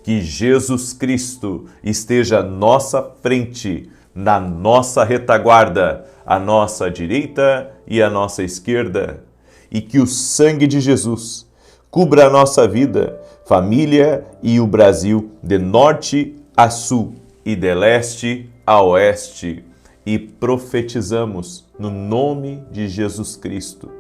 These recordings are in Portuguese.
Que Jesus Cristo esteja à nossa frente, na nossa retaguarda, à nossa direita e à nossa esquerda. E que o sangue de Jesus cubra a nossa vida, família e o Brasil de norte a sul e de leste a oeste. E profetizamos no nome de Jesus Cristo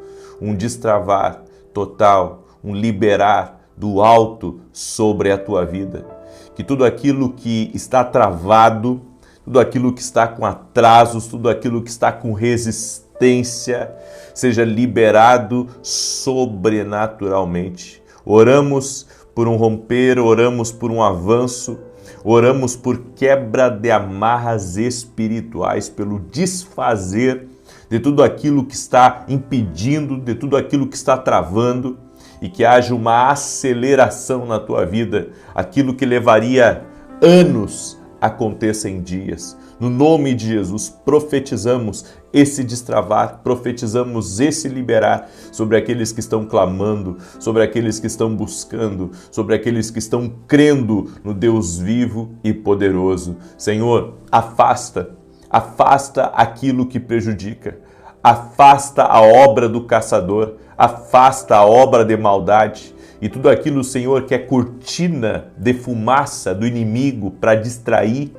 um destravar total, um liberar do alto sobre a tua vida. Que tudo aquilo que está travado, tudo aquilo que está com atrasos, tudo aquilo que está com resistência, seja liberado sobrenaturalmente. Oramos por um romper, oramos por um avanço, oramos por quebra de amarras espirituais, pelo desfazer de tudo aquilo que está impedindo, de tudo aquilo que está travando, e que haja uma aceleração na tua vida. Aquilo que levaria anos aconteça em dias. No nome de Jesus, profetizamos esse destravar, profetizamos esse liberar sobre aqueles que estão clamando, sobre aqueles que estão buscando, sobre aqueles que estão crendo no Deus vivo e poderoso. Senhor, afasta aquilo que prejudica, afasta a obra do caçador, afasta a obra de maldade e tudo aquilo, Senhor, que é cortina de fumaça do inimigo para distrair,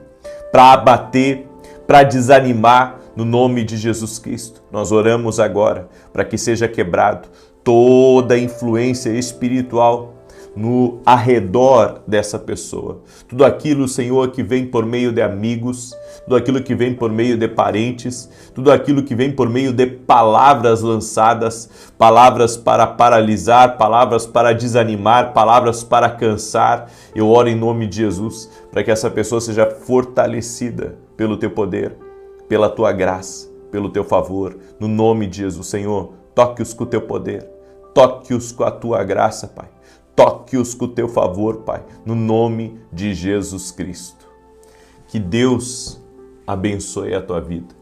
para abater, para desanimar, no nome de Jesus Cristo. Nós oramos agora para que seja quebrado toda influência espiritual no arredor dessa pessoa. Tudo aquilo, Senhor, que vem por meio de amigos, tudo aquilo que vem por meio de parentes, tudo aquilo que vem por meio de palavras lançadas, palavras para paralisar, palavras para desanimar, palavras para cansar. Eu oro em nome de Jesus para que essa pessoa seja fortalecida pelo teu poder, pela tua graça, pelo teu favor. No nome de Jesus, Senhor, toque-os com o teu poder, toque-os com a tua graça, Pai. Toque-os com o teu favor, Pai, no nome de Jesus Cristo. Que Deus abençoe a tua vida.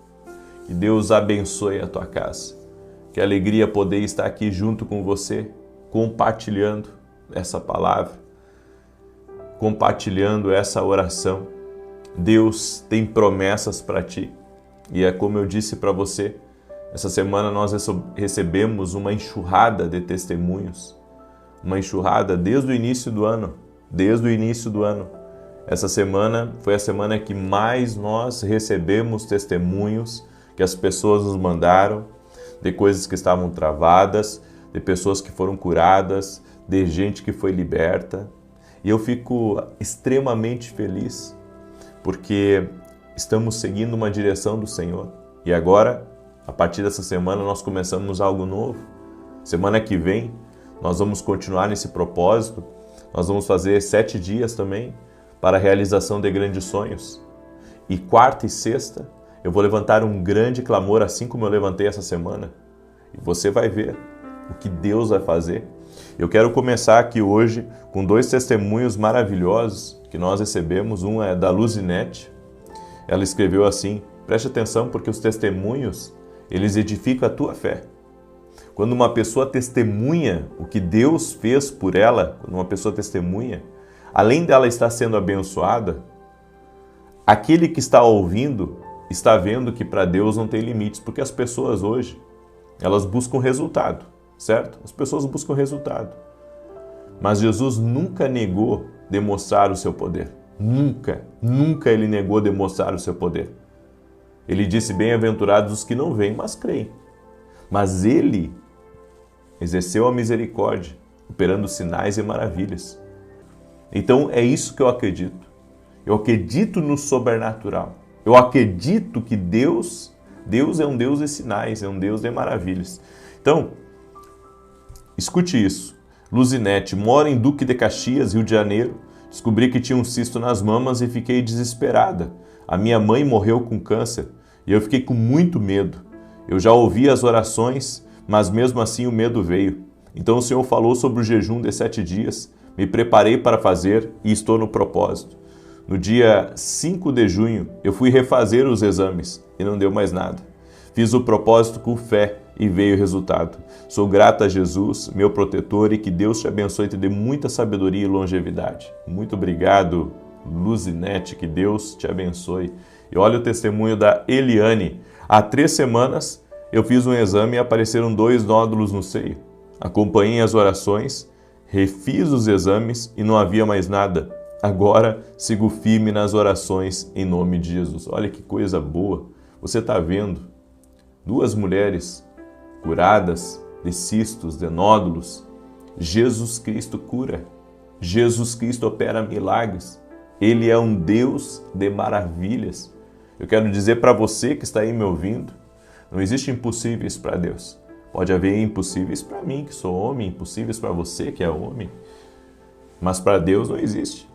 Que Deus abençoe a tua casa. Que alegria poder estar aqui junto com você, compartilhando essa palavra, compartilhando essa oração. Deus tem promessas para ti. E é como eu disse para você, essa semana nós recebemos uma enxurrada de testemunhos. Uma enxurrada desde o início do ano. Essa semana foi a semana que mais nós recebemos testemunhos que as pessoas nos mandaram, de coisas que estavam travadas, de pessoas que foram curadas, de gente que foi liberta. E eu fico extremamente feliz, porque estamos seguindo uma direção do Senhor. E agora, a partir dessa semana, nós começamos algo novo. Semana que vem, nós vamos continuar nesse propósito. Nós vamos fazer 7 dias também para a realização de grandes sonhos. E quarta e sexta eu vou levantar um grande clamor, assim como eu levantei essa semana. E você vai ver o que Deus vai fazer. Eu quero começar aqui hoje com 2 testemunhos maravilhosos que nós recebemos. Um é da Luzinete. Ela escreveu assim: preste atenção, porque os testemunhos, eles edificam a tua fé. Quando uma pessoa testemunha o que Deus fez por ela, quando uma pessoa testemunha, além dela estar sendo abençoada, aquele que está ouvindo está vendo que para Deus não tem limites, porque as pessoas hoje, elas buscam resultado, certo? As pessoas buscam resultado. Mas Jesus nunca negou demonstrar o seu poder. Nunca ele negou demonstrar o seu poder. Ele disse: bem-aventurados os que não veem, mas creem. Mas ele exerceu a misericórdia, operando sinais e maravilhas. Então é isso que eu acredito. Eu acredito no sobrenatural. Eu acredito que Deus é um Deus de sinais, é um Deus de maravilhas. Então, escute isso. Luzinete: mora em Duque de Caxias, Rio de Janeiro. Descobri que tinha um cisto nas mamas e fiquei desesperada. A minha mãe morreu com câncer e eu fiquei com muito medo. Eu já ouvi as orações, mas mesmo assim o medo veio. Então o Senhor falou sobre o jejum de 7 dias, me preparei para fazer e estou no propósito. No dia 5 de junho, eu fui refazer os exames e não deu mais nada. Fiz o propósito com fé e veio o resultado. Sou grato a Jesus, meu protetor, e que Deus te abençoe e te dê muita sabedoria e longevidade. Muito obrigado, Luzinete, que Deus te abençoe. E olha o testemunho da Eliane. Há 3 semanas eu fiz um exame e apareceram 2 nódulos no seio. Acompanhei as orações, refiz os exames e não havia mais nada. Agora sigo firme nas orações em nome de Jesus. Olha que coisa boa. Você está vendo 2 mulheres curadas de cistos, de nódulos. Jesus Cristo cura. Jesus Cristo opera milagres. Ele é um Deus de maravilhas. Eu quero dizer para você que está aí me ouvindo, não existe impossíveis para Deus. Pode haver impossíveis para mim, que sou homem, impossíveis para você, que é homem. Mas para Deus não existe.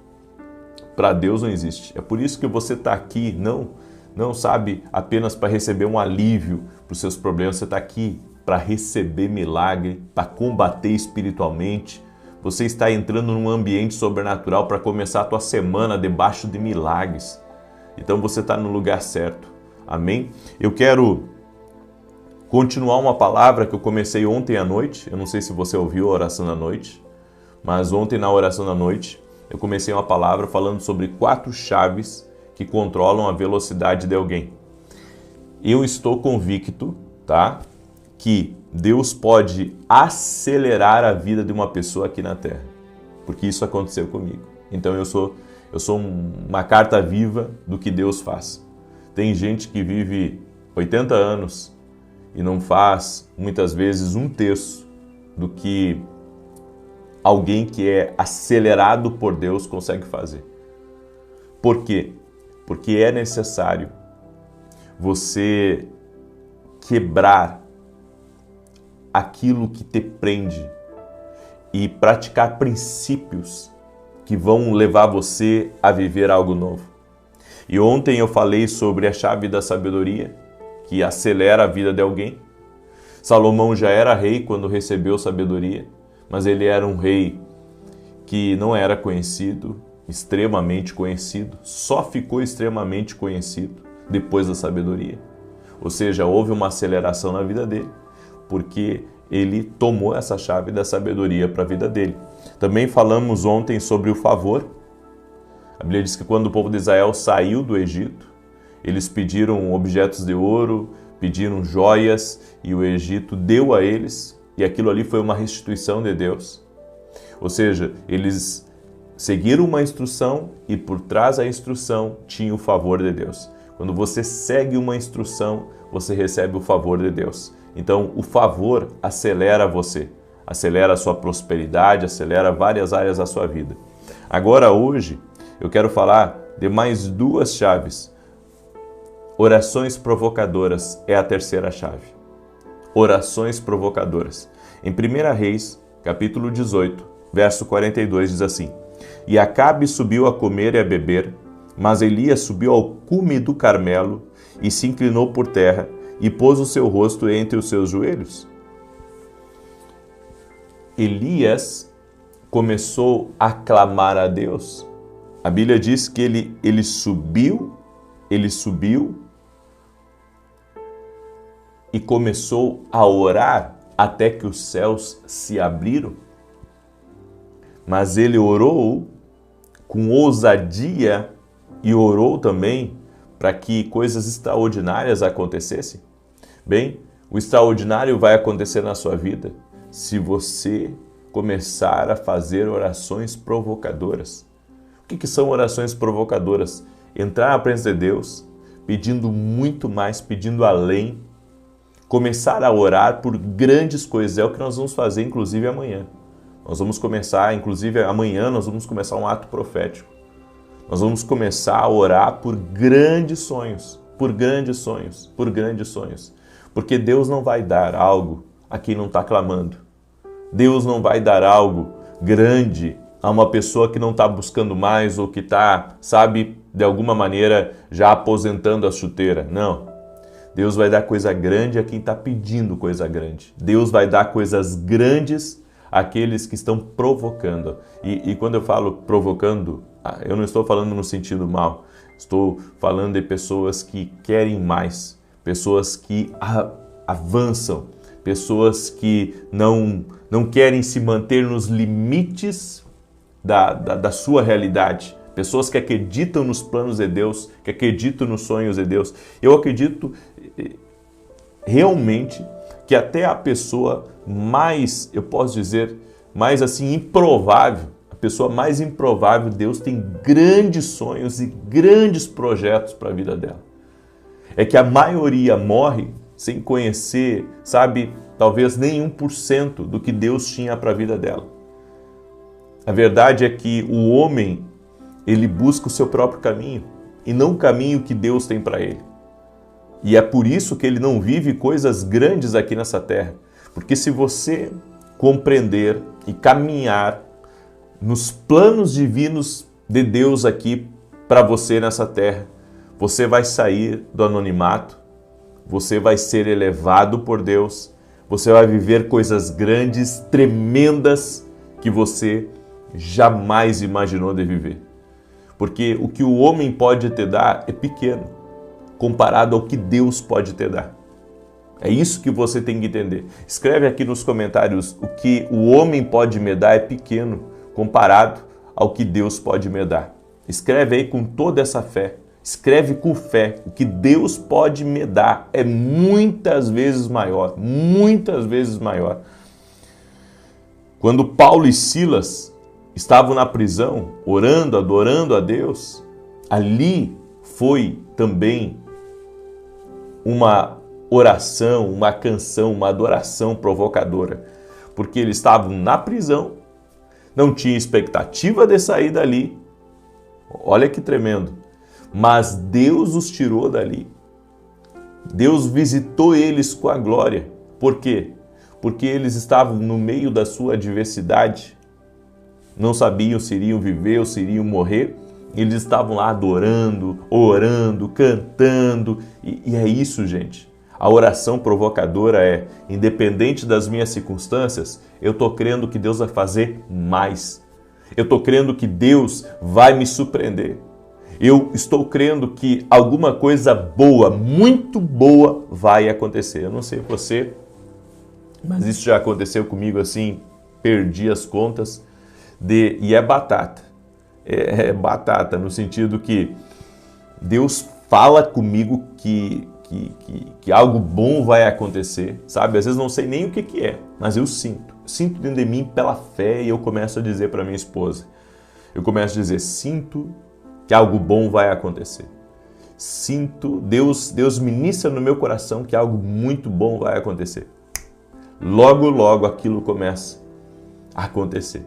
Para Deus não existe. É por isso que você está aqui, não sabe apenas para receber um alívio para os seus problemas. Você está aqui para receber milagre, para combater espiritualmente. Você está entrando num ambiente sobrenatural para começar a tua semana debaixo de milagres. Então você está no lugar certo. Amém? Eu quero continuar uma palavra que eu comecei ontem à noite. Eu não sei se você ouviu a oração da noite, mas ontem na oração da noite eu comecei uma palavra falando sobre 4 chaves que controlam a velocidade de alguém. Eu estou convicto, tá, que Deus pode acelerar a vida de uma pessoa aqui na Terra, porque isso aconteceu comigo. Então eu sou uma carta viva do que Deus faz. Tem gente que vive 80 anos e não faz, muitas vezes, 1/3 do que alguém que é acelerado por Deus consegue fazer. Por quê? Porque é necessário você quebrar aquilo que te prende e praticar princípios que vão levar você a viver algo novo. E ontem eu falei sobre a chave da sabedoria, que acelera a vida de alguém. Salomão já era rei quando recebeu sabedoria, mas ele era um rei que não era conhecido, extremamente conhecido, só ficou extremamente conhecido depois da sabedoria. Ou seja, houve uma aceleração na vida dele, porque ele tomou essa chave da sabedoria para a vida dele. Também falamos ontem sobre o favor. A Bíblia diz que quando o povo de Israel saiu do Egito, eles pediram objetos de ouro, pediram joias, e o Egito deu a eles, e aquilo ali foi uma restituição de Deus. Ou seja, eles seguiram uma instrução e por trás da instrução tinha o favor de Deus. Quando você segue uma instrução, você recebe o favor de Deus. Então, o favor acelera você, acelera a sua prosperidade, acelera várias áreas da sua vida. Agora, hoje, eu quero falar de mais 2 chaves. Orações provocadoras é a terceira chave. Orações provocadoras. Em 1 Reis, capítulo 18, verso 42, diz assim: E Acabe subiu a comer e a beber, mas Elias subiu ao cume do Carmelo e se inclinou por terra e pôs o seu rosto entre os seus joelhos. Elias começou a clamar a Deus. A Bíblia diz que ele subiu e começou a orar até que os céus se abriram. Mas ele orou com ousadia e orou também para que coisas extraordinárias acontecessem. Bem, o extraordinário vai acontecer na sua vida se você começar a fazer orações provocadoras. O que são orações provocadoras? Entrar na presença de Deus, pedindo muito mais, pedindo além, começar a orar por grandes coisas. É o que nós vamos fazer, inclusive, amanhã. Nós vamos começar, inclusive, amanhã nós vamos começar um ato profético. Nós vamos começar a orar por grandes sonhos, por grandes sonhos, por grandes sonhos. Porque Deus não vai dar algo a quem não está clamando. Deus não vai dar algo grande a uma pessoa que não está buscando mais ou que está, sabe, de alguma maneira já aposentando a chuteira. Não. Deus vai dar coisa grande a quem está pedindo coisa grande. Deus vai dar coisas grandes àqueles que estão provocando. E quando eu falo provocando, eu não estou falando no sentido mal. Estou falando de pessoas que querem mais, pessoas que avançam, pessoas que não querem se manter nos limites da sua realidade, pessoas que acreditam nos planos de Deus, que acreditam nos sonhos de Deus. Eu acredito realmente que até a pessoa mais, eu posso dizer, mais assim improvável, a pessoa mais improvável, Deus tem grandes sonhos e grandes projetos para a vida dela. É que a maioria morre sem conhecer, sabe, talvez nem 1% do que Deus tinha para a vida dela. A verdade é que o homem, ele busca o seu próprio caminho e não o caminho que Deus tem para ele. E é por isso que ele não vive coisas grandes aqui nessa terra. Porque se você compreender e caminhar nos planos divinos de Deus aqui para você nessa terra, você vai sair do anonimato, você vai ser elevado por Deus, você vai viver coisas grandes, tremendas, que você jamais imaginou de viver. Porque o que o homem pode te dar é pequeno, comparado ao que Deus pode te dar. É isso que você tem que entender. Escreve aqui nos comentários: o que o homem pode me dar é pequeno, comparado ao que Deus pode me dar. Escreve aí com toda essa fé. Escreve com fé. O que Deus pode me dar é muitas vezes maior, muitas vezes maior. Quando Paulo e Silas estavam na prisão, orando, adorando a Deus, ali foi também uma oração, uma canção, uma adoração provocadora, porque eles estavam na prisão, não tinha expectativa de sair dali. Olha que tremendo. Mas Deus os tirou dali. Deus visitou eles com a glória. Por quê? Porque eles estavam no meio da sua adversidade. Não sabiam se iriam viver ou se iriam morrer. Eles estavam lá adorando, orando, cantando. E é isso, gente. A oração provocadora é: independente das minhas circunstâncias, eu estou crendo que Deus vai fazer mais. Eu estou crendo que Deus vai me surpreender. Eu estou crendo que alguma coisa boa, muito boa, vai acontecer. Eu não sei você, mas isso já aconteceu comigo assim, perdi as contas. E é batata. É batata, no sentido que Deus fala comigo que algo bom vai acontecer, sabe? Às vezes não sei nem o que é, mas eu sinto. Sinto dentro de mim pela fé, e eu começo a dizer para minha esposa. Eu começo a dizer: sinto que algo bom vai acontecer. Sinto, Deus ministra no meu coração que algo muito bom vai acontecer. Logo, logo aquilo começa a acontecer.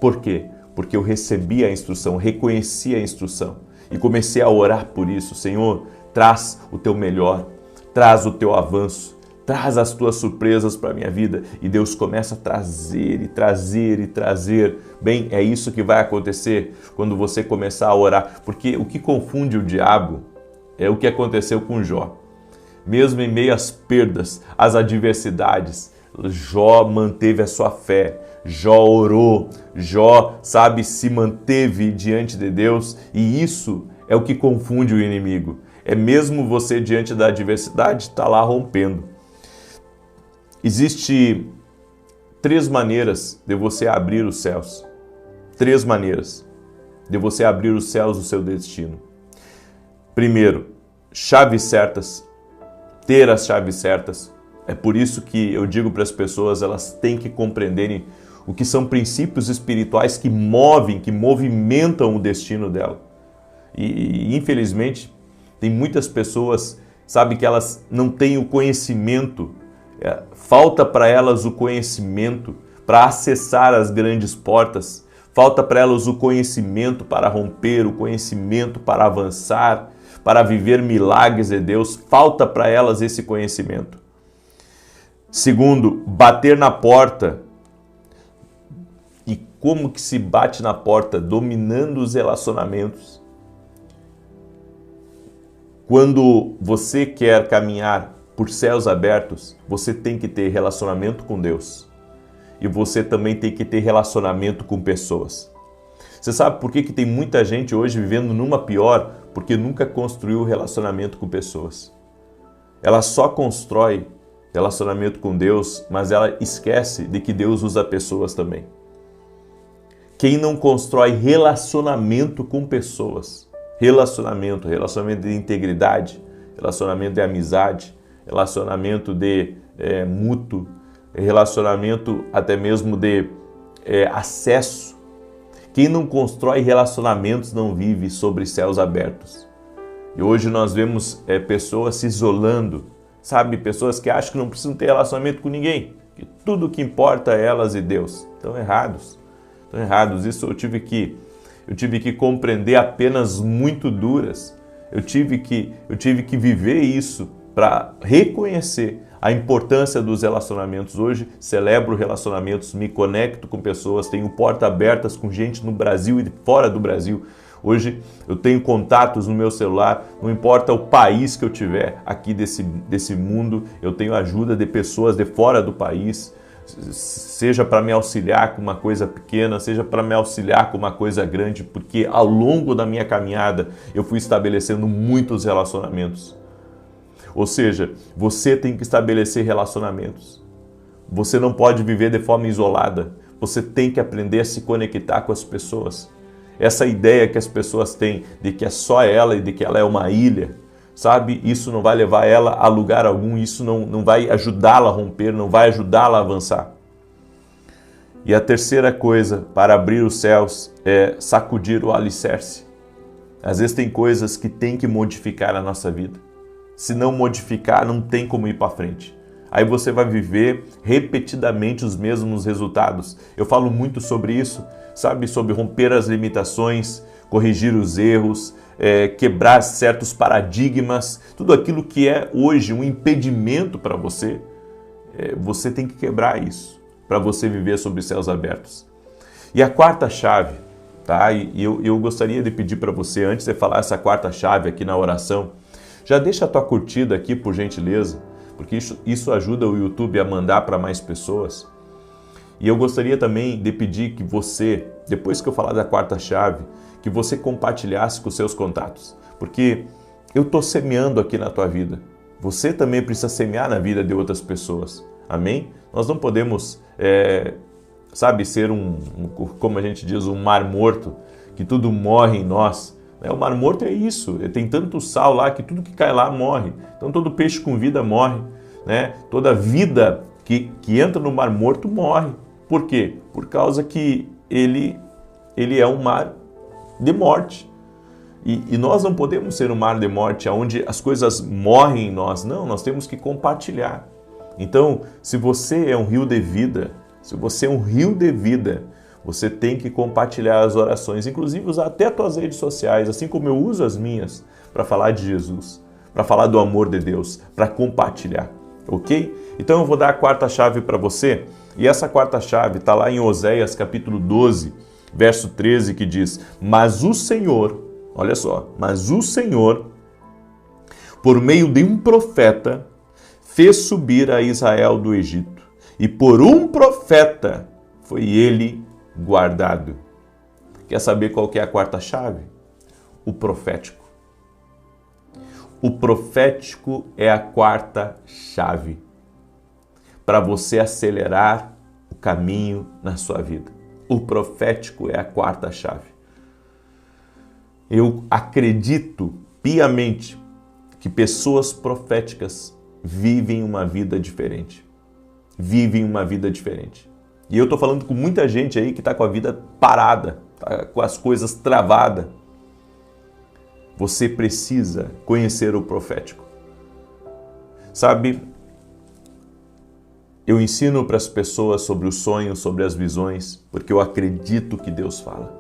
Por quê? Porque eu recebi a instrução, reconheci a instrução e comecei a orar por isso. Senhor, traz o teu melhor, traz o teu avanço, traz as tuas surpresas para a minha vida. E Deus começa a trazer e trazer e trazer. Bem, é isso que vai acontecer quando você começar a orar. Porque o que confunde o diabo é o que aconteceu com Jó. Mesmo em meio às perdas, às adversidades, Jó manteve a sua fé. Jó orou, Jó, sabe, se manteve diante de Deus, e isso é o que confunde o inimigo. É mesmo você diante da adversidade, está lá rompendo. Existem 3 maneiras de você abrir os céus. 3 maneiras de você abrir os céus do seu destino. Primeiro, chaves certas, ter as chaves certas. É por isso que eu digo para as pessoas, elas têm que compreenderem o que são princípios espirituais que movem, que movimentam o destino dela. E infelizmente, tem muitas pessoas, sabe, que elas não têm o conhecimento, falta para elas o conhecimento para acessar as grandes portas, falta para elas o conhecimento para romper, o conhecimento para avançar, para viver milagres de Deus, falta para elas esse conhecimento. Segundo, bater na porta. E como que se bate na porta? Dominando os relacionamentos. Quando você quer caminhar por céus abertos, você tem que ter relacionamento com Deus. E você também tem que ter relacionamento com pessoas. Você sabe por que tem muita gente hoje vivendo numa pior? Porque nunca construiu relacionamento com pessoas. Ela só constrói relacionamento com Deus, mas ela esquece de que Deus usa pessoas também. Quem não constrói relacionamento com pessoas, relacionamento de integridade, relacionamento de amizade, relacionamento de mútuo, relacionamento até mesmo de acesso. Quem não constrói relacionamentos não vive sobre céus abertos. E hoje nós vemos pessoas se isolando, sabe? Pessoas que acham que não precisam ter relacionamento com ninguém, que tudo que importa é elas e Deus. Estão errados. Estão errados. Isso eu tive que compreender apenas muito duras. Eu tive que viver isso para reconhecer a importância dos relacionamentos. Hoje celebro relacionamentos, me conecto com pessoas, tenho portas abertas com gente no Brasil e fora do Brasil. Hoje eu tenho contatos no meu celular, não importa o país que eu tiver aqui desse mundo, eu tenho ajuda de pessoas de fora do país, seja para me auxiliar com uma coisa pequena, seja para me auxiliar com uma coisa grande, porque ao longo da minha caminhada eu fui estabelecendo muitos relacionamentos. Ou seja, você tem que estabelecer relacionamentos. Você não pode viver de forma isolada. Você tem que aprender a se conectar com as pessoas. Essa ideia que as pessoas têm de que é só ela e de que ela é uma ilha, sabe? Isso não vai levar ela a lugar algum, isso não vai ajudá-la a romper, não vai ajudá-la a avançar. E a terceira coisa para abrir os céus é sacudir o alicerce. Às vezes tem coisas que tem que modificar a nossa vida. Se não modificar, não tem como ir para frente. Aí você vai viver repetidamente os mesmos resultados. Eu falo muito sobre isso, sabe? Sobre romper as limitações, corrigir os erros, quebrar certos paradigmas. Tudo aquilo que é hoje um impedimento para você, você tem que quebrar isso para você viver sob céus abertos. E a quarta chave, tá? E eu gostaria de pedir para você, antes de falar essa quarta chave aqui na oração, já deixa a tua curtida aqui, por gentileza, porque isso ajuda o YouTube a mandar para mais pessoas. E eu gostaria também de pedir que você, depois que eu falar da quarta chave, que você compartilhasse com os seus contatos, porque eu estou semeando aqui na tua vida. Você também precisa semear na vida de outras pessoas. Amém? Nós não podemos, ser como a gente diz, um mar morto, que tudo morre em nós. O mar morto é isso, tem tanto sal lá que tudo que cai lá morre. Então todo peixe com vida morre, né? Toda vida que entra no mar morto morre. Por quê? Por causa que ele é um mar de morte. E nós não podemos ser um mar de morte onde as coisas morrem em nós. Não, nós temos que compartilhar. Então, se você é um rio de vida, você tem que compartilhar as orações, inclusive usar até as tuas redes sociais, assim como eu uso as minhas, para falar de Jesus, para falar do amor de Deus, para compartilhar, ok? Então eu vou dar a quarta chave para você, e essa quarta chave está lá em Oséias capítulo 12, verso 13, que diz: Mas o Senhor, olha só, mas o Senhor, por meio de um profeta, fez subir a Israel do Egito, e por um profeta foi ele guardado. Quer saber qual que é a quarta chave? O profético. O profético é a quarta chave para você acelerar o caminho na sua vida. O profético é a quarta chave. Eu acredito piamente que pessoas proféticas vivem uma vida diferente. Vivem uma vida diferente. E eu estou falando com muita gente aí que está com a vida parada, tá com as coisas travadas. Você precisa conhecer o profético. Sabe, eu ensino para as pessoas sobre os sonhos, sobre as visões, porque eu acredito que Deus fala.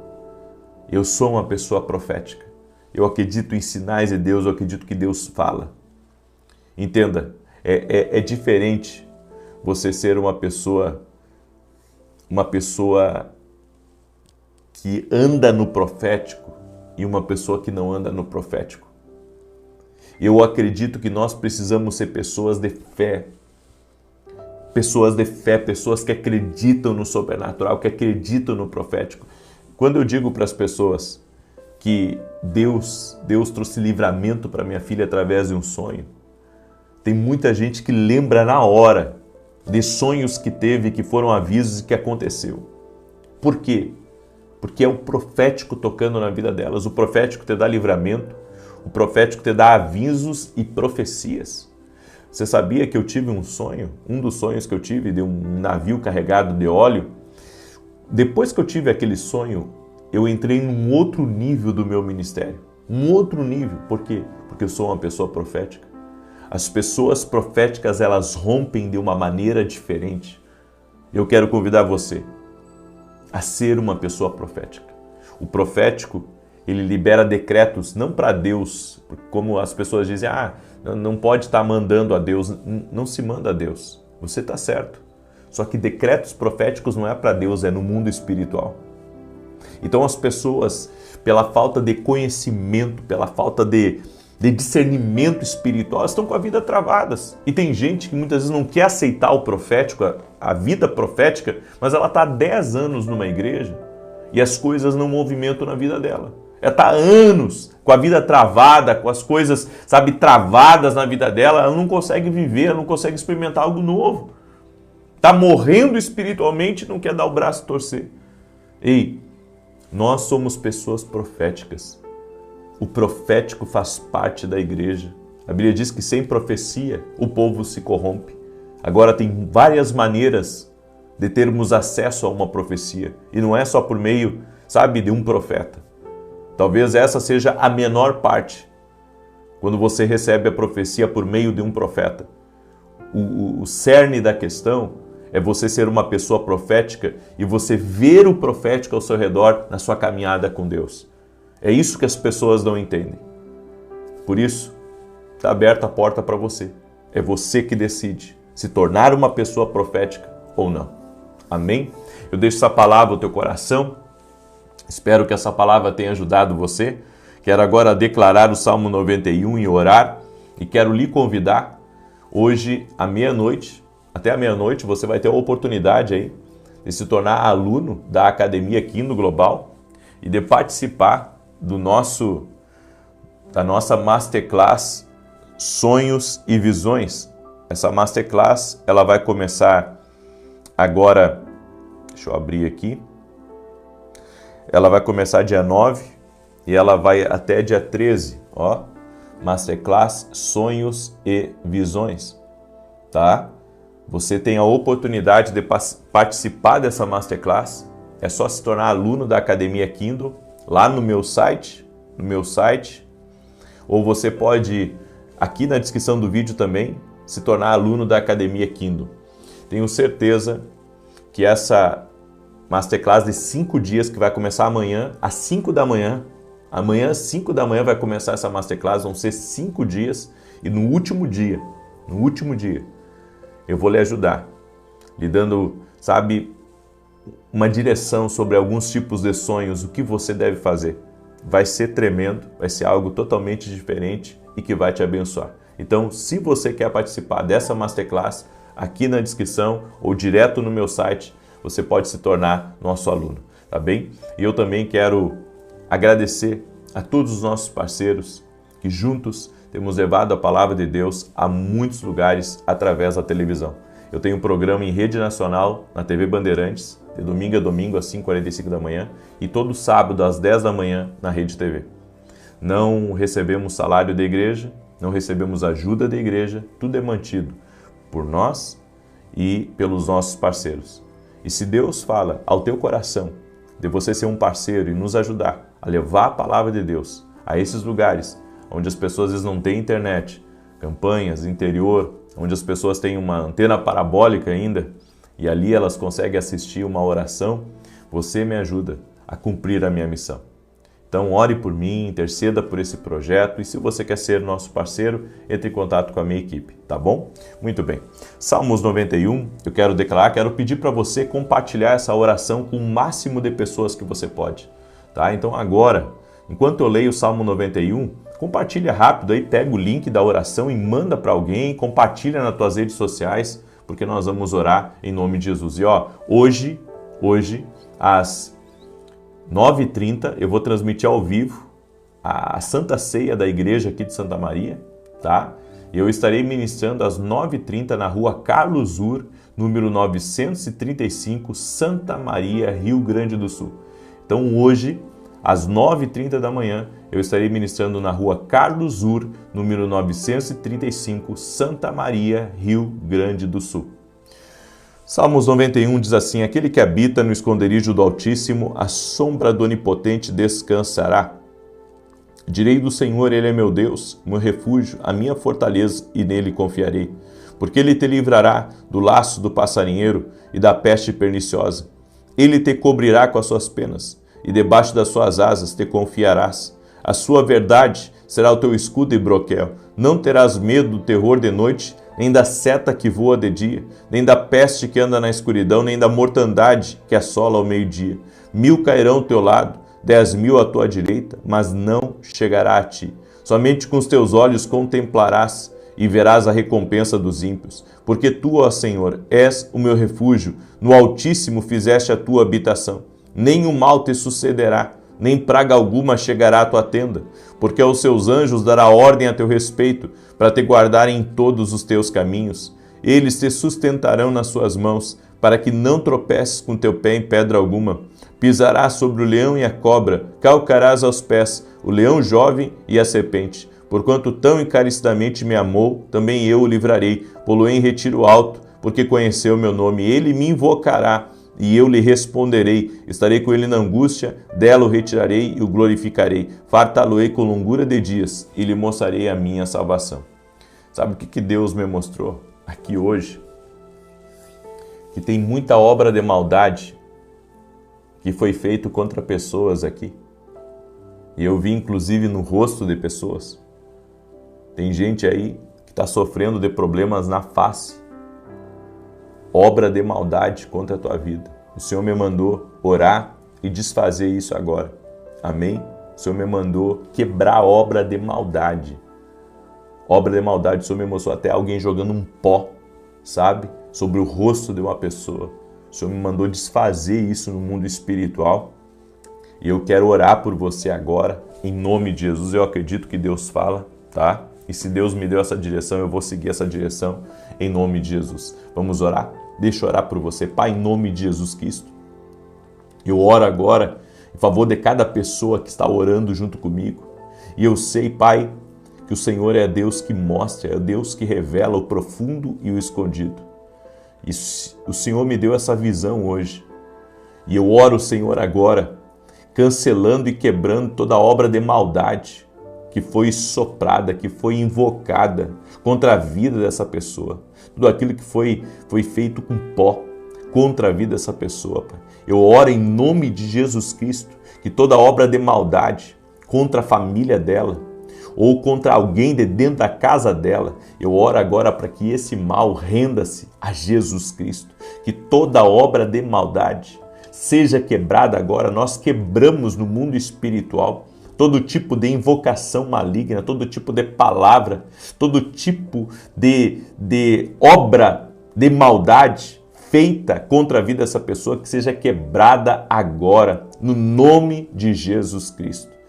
Eu sou uma pessoa profética. Eu acredito em sinais de Deus, eu acredito que Deus fala. Entenda, é diferente você ser uma pessoa que anda no profético e uma pessoa que não anda no profético. Eu acredito que nós precisamos ser pessoas de fé, pessoas que acreditam no sobrenatural, que acreditam no profético. Quando eu digo para as pessoas que Deus trouxe livramento para minha filha através de um sonho, Tem muita gente que lembra na hora de sonhos que teve, que foram avisos e que aconteceu. Por quê? Porque é o profético tocando na vida delas. O profético te dá livramento, o profético te dá avisos e profecias. Você sabia que eu tive um sonho? Um dos sonhos que eu tive de um navio carregado de óleo. Depois que eu tive aquele sonho, eu entrei num outro nível do meu ministério. Um outro nível. Por quê? Porque eu sou uma pessoa profética. As pessoas proféticas, elas rompem de uma maneira diferente. Eu quero convidar você a ser uma pessoa profética. O profético, ele libera decretos não para Deus, como as pessoas dizem, não pode estar mandando a Deus. Não se manda a Deus. Você está certo. Só que decretos proféticos não é para Deus, é no mundo espiritual. Então as pessoas, pela falta de conhecimento, pela falta de discernimento espiritual, estão com a vida travadas. E tem gente que muitas vezes não quer aceitar o profético, a vida profética, mas ela está há 10 anos numa igreja e as coisas não movimentam na vida dela. Ela está há anos com a vida travada, com as coisas, travadas na vida dela, ela não consegue viver, ela não consegue experimentar algo novo. Está morrendo espiritualmente e não quer dar o braço a torcer. Ei, nós somos pessoas proféticas. O profético faz parte da igreja. A Bíblia diz que sem profecia o povo se corrompe. Agora tem várias maneiras de termos acesso a uma profecia. E não é só por meio, de um profeta. Talvez essa seja a menor parte. Quando você recebe a profecia por meio de um profeta. O cerne da questão é você ser uma pessoa profética e você ver o profético ao seu redor na sua caminhada com Deus. É isso que as pessoas não entendem. Por isso, está aberta a porta para você. É você que decide se tornar uma pessoa profética ou não. Amém? Eu deixo essa palavra no teu coração. Espero que essa palavra tenha ajudado você. Quero agora declarar o Salmo 91 e orar. E quero lhe convidar, hoje à meia-noite, até à meia-noite, você vai ter a oportunidade aí de se tornar aluno da Academia Kindle Global e de participar da nossa Masterclass Sonhos e Visões. Essa Masterclass, ela vai começar agora, deixa eu abrir aqui, ela vai começar dia 9 e ela vai até dia 13, Masterclass Sonhos e Visões, tá? Você tem a oportunidade de participar dessa Masterclass, é só se tornar aluno da Academia Kindle, lá no meu site, ou você pode, aqui na descrição do vídeo também, se tornar aluno da Academia Kindle. Tenho certeza que essa Masterclass de 5 dias, que vai começar amanhã, às 5 da manhã, amanhã às 5 da manhã vai começar essa Masterclass, vão ser 5 dias, e no último dia, eu vou lhe ajudar, lhe dando, uma direção sobre alguns tipos de sonhos, o que você deve fazer. Vai ser tremendo, vai ser algo totalmente diferente e que vai te abençoar. Então, se você quer participar dessa Masterclass, aqui na descrição ou direto no meu site, você pode se tornar nosso aluno, tá bem? E eu também quero agradecer a todos os nossos parceiros que juntos temos levado a palavra de Deus a muitos lugares através da televisão. Eu tenho um programa em rede nacional na TV Bandeirantes, de domingo a domingo às 5h45 da manhã e todo sábado às 10 da manhã na Rede TV. Não recebemos salário da igreja, não recebemos ajuda da igreja, tudo é mantido por nós e pelos nossos parceiros. E se Deus fala ao teu coração de você ser um parceiro e nos ajudar a levar a palavra de Deus a esses lugares onde as pessoas às vezes não têm internet, campanhas, interior, onde as pessoas têm uma antena parabólica ainda, e ali elas conseguem assistir uma oração, você me ajuda a cumprir a minha missão. Então ore por mim, interceda por esse projeto, e se você quer ser nosso parceiro, entre em contato com a minha equipe, tá bom? Muito bem. Salmos 91, eu quero declarar, quero pedir para você compartilhar essa oração com o máximo de pessoas que você pode, tá? Então agora, enquanto eu leio o Salmo 91, compartilha rápido aí, pega o link da oração e manda para alguém, compartilha nas tuas redes sociais, porque nós vamos orar em nome de Jesus. E hoje, às 9h30, eu vou transmitir ao vivo a Santa Ceia da igreja aqui de Santa Maria, tá? Eu estarei ministrando às 9h30 na rua Carlos Ur, número 935, Santa Maria, Rio Grande do Sul. Então hoje, às 9h30 da manhã, eu estarei ministrando na rua Carlos Ur, número 935, Santa Maria, Rio Grande do Sul. Salmos 91 diz assim: aquele que habita no esconderijo do Altíssimo, a sombra do Onipotente descansará. Direi do Senhor, Ele é meu Deus, meu refúgio, a minha fortaleza, e nele confiarei. Porque Ele te livrará do laço do passarinheiro e da peste perniciosa. Ele te cobrirá com as suas penas, e debaixo das suas asas te confiarás. A sua verdade será o teu escudo e broquel. Não terás medo do terror de noite, nem da seta que voa de dia, nem da peste que anda na escuridão, nem da mortandade que assola ao meio-dia. 1000 cairão ao teu lado, 10.000 à tua direita, mas não chegará a ti. Somente com os teus olhos contemplarás e verás a recompensa dos ímpios. Porque tu, ó Senhor, és o meu refúgio, no Altíssimo fizeste a tua habitação. Nenhum mal te sucederá, nem praga alguma chegará à tua tenda, porque aos seus anjos dará ordem a teu respeito, para te guardarem em todos os teus caminhos. Eles te sustentarão nas suas mãos, para que não tropeces com teu pé em pedra alguma. Pisarás sobre o leão e a cobra, calcarás aos pés o leão jovem e a serpente. Porquanto tão encarecidamente me amou, também eu o livrarei, pô-lo-ei em retiro alto, porque conheceu o meu nome. Ele me invocará, e eu lhe responderei. Estarei com ele na angústia, dela o retirarei e o glorificarei. Fartá-lo-ei com longura de dias, e lhe mostrarei a minha salvação. Sabe o que Deus me mostrou aqui hoje? Que tem muita obra de maldade que foi feito contra pessoas aqui. E eu vi inclusive no rosto de pessoas. Tem gente aí que está sofrendo de problemas na face. Obra de maldade contra a tua vida. O Senhor me mandou orar e desfazer isso agora. Amém? O Senhor me mandou quebrar obra de maldade. Obra de maldade, o Senhor me mostrou até alguém jogando um pó, sabe? Sobre o rosto de uma pessoa. O Senhor me mandou desfazer isso no mundo espiritual. E eu quero orar por você agora, em nome de Jesus. Eu acredito que Deus fala, tá? E se Deus me deu essa direção, eu vou seguir essa direção em nome de Jesus. Vamos orar? Deixa eu orar por você. Pai, em nome de Jesus Cristo. Eu oro agora em favor de cada pessoa que está orando junto comigo. E eu sei, Pai, que o Senhor é Deus que mostra, é Deus que revela o profundo e o escondido. E o Senhor me deu essa visão hoje. E eu oro, Senhor, agora, cancelando e quebrando toda obra de maldade que foi soprada, que foi invocada contra a vida dessa pessoa. Tudo aquilo que foi feito com pó contra a vida dessa pessoa, Pai. Eu oro em nome de Jesus Cristo que toda obra de maldade contra a família dela, ou contra alguém de dentro da casa dela, eu oro agora para que esse mal renda-se a Jesus Cristo. Que toda obra de maldade seja quebrada agora. Nós quebramos no mundo espiritual todo tipo de invocação maligna, todo tipo de palavra, todo tipo de obra de maldade feita contra a vida dessa pessoa, que seja quebrada agora, no nome de Jesus Cristo.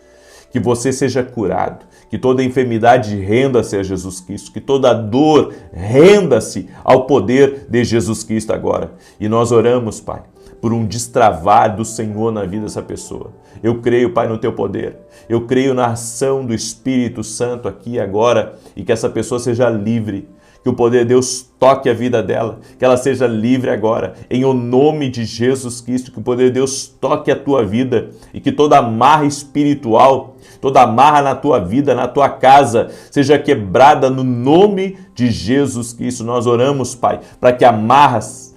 Que você seja curado, que toda enfermidade renda-se a Jesus Cristo, que toda dor renda-se ao poder de Jesus Cristo agora. E nós oramos, Pai, por um destravar do Senhor na vida dessa pessoa. Eu creio, Pai, no Teu poder. Eu creio na ação do Espírito Santo aqui e agora, e que essa pessoa seja livre. Que o poder de Deus toque a vida dela, que ela seja livre agora, em o nome de Jesus Cristo, que o poder de Deus toque a tua vida e que toda amarra espiritual, toda amarra na tua vida, na tua casa, seja quebrada no nome de Jesus Cristo. Nós oramos, Pai, para que amarras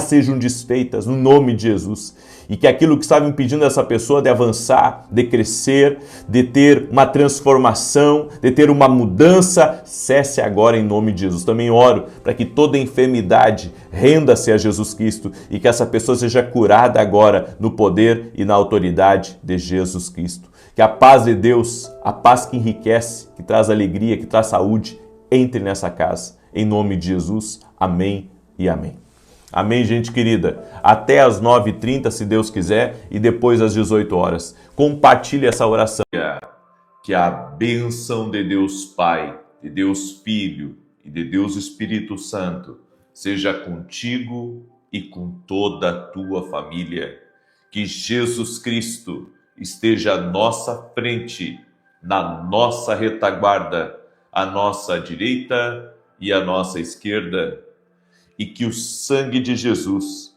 sejam desfeitas no nome de Jesus. E que aquilo que estava impedindo essa pessoa de avançar, de crescer, de ter uma transformação, de ter uma mudança, cesse agora em nome de Jesus. Também oro para que toda enfermidade renda-se a Jesus Cristo e que essa pessoa seja curada agora no poder e na autoridade de Jesus Cristo. Que a paz de Deus, a paz que enriquece, que traz alegria, que traz saúde, entre nessa casa. Em nome de Jesus. Amém e amém. Amém, gente querida? Até às 9h30, se Deus quiser, e depois às 18 horas. Compartilhe essa oração. Que a bênção de Deus Pai, de Deus Filho e de Deus Espírito Santo seja contigo e com toda a tua família. Que Jesus Cristo esteja à nossa frente, na nossa retaguarda, à nossa direita e à nossa esquerda, e que o sangue de Jesus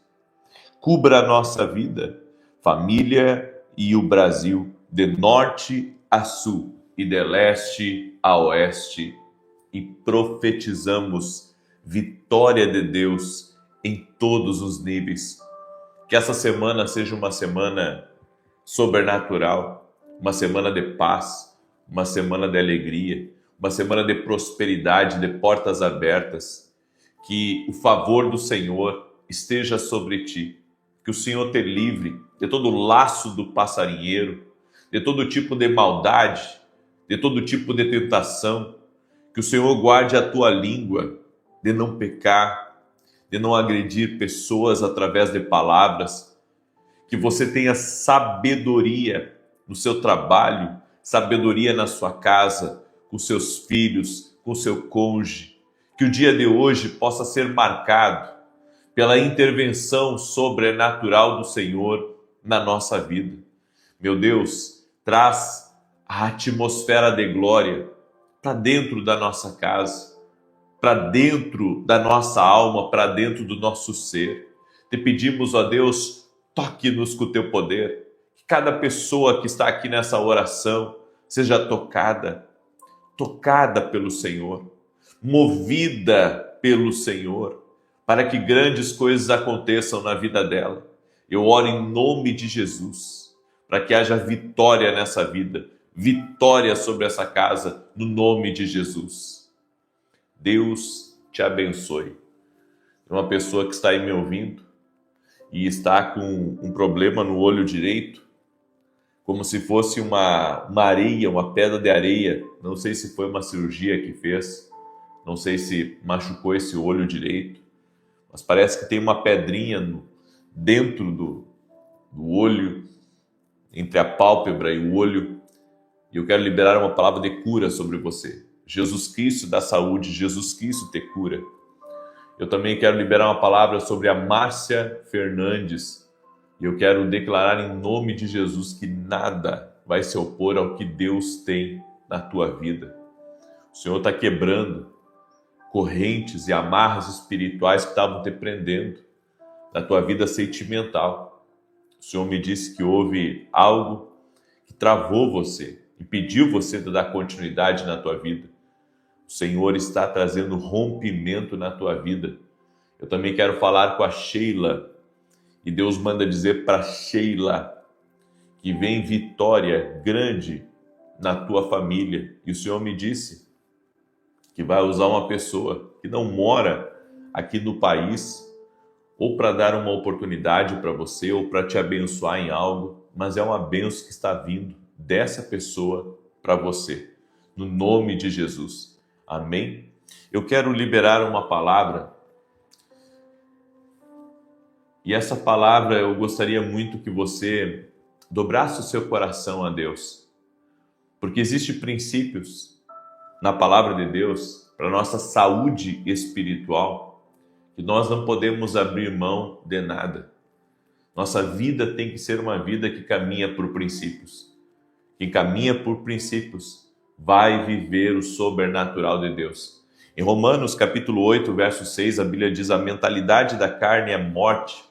cubra a nossa vida, família e o Brasil, de norte a sul e de leste a oeste, e profetizamos vitória de Deus em todos os níveis. Que essa semana seja uma semana sobrenatural, uma semana de paz, uma semana de alegria, uma semana de prosperidade, de portas abertas. Que o favor do Senhor esteja sobre ti, que o Senhor te livre de todo o laço do passarinheiro, de todo tipo de maldade, de todo tipo de tentação, que o Senhor guarde a tua língua de não pecar, de não agredir pessoas através de palavras, que você tenha sabedoria no seu trabalho, sabedoria na sua casa, com seus filhos, com seu cônjuge, que o dia de hoje possa ser marcado pela intervenção sobrenatural do Senhor na nossa vida. Meu Deus, traz a atmosfera de glória para dentro da nossa casa, para dentro da nossa alma, para dentro do nosso ser. Te pedimos, ó Deus, toque-nos com o teu poder, que cada pessoa que está aqui nessa oração seja tocada pelo Senhor, movida pelo Senhor, para que grandes coisas aconteçam na vida dela. Eu oro em nome de Jesus, para que haja vitória nessa vida, vitória sobre essa casa, no nome de Jesus. Deus te abençoe. Uma pessoa que está aí me ouvindo e está com um problema no olho direito, como se fosse uma areia, uma pedra de areia. Não sei se foi uma cirurgia que fez, não sei se machucou esse olho direito, mas parece que tem uma pedrinha dentro do olho, entre a pálpebra e o olho, e eu quero liberar uma palavra de cura sobre você. Jesus Cristo dá saúde, Jesus Cristo te cura. Eu também quero liberar uma palavra sobre a Márcia Fernandes, e eu quero declarar em nome de Jesus que nada vai se opor ao que Deus tem na tua vida. O Senhor está quebrando correntes e amarras espirituais que estavam te prendendo na tua vida sentimental. O Senhor me disse que houve algo que travou você e pediu você de dar continuidade na tua vida. O Senhor está trazendo rompimento na tua vida. Eu também quero falar com a Sheila, e Deus manda dizer para Sheila que vem vitória grande na tua família. E o Senhor me disse que vai usar uma pessoa que não mora aqui no país, ou para dar uma oportunidade para você, ou para te abençoar em algo, mas é uma bênção que está vindo dessa pessoa para você, no nome de Jesus. Amém? Eu quero liberar uma palavra, e essa palavra eu gostaria muito que você dobrasse o seu coração a Deus, porque existem princípios na palavra de Deus para nossa saúde espiritual, que nós não podemos abrir mão de nada. Nossa vida tem que ser uma vida que caminha por princípios. Quem caminha por princípios vai viver o sobrenatural de Deus. Em Romanos capítulo 8, verso 6, a Bíblia diz: a mentalidade da carne é morte,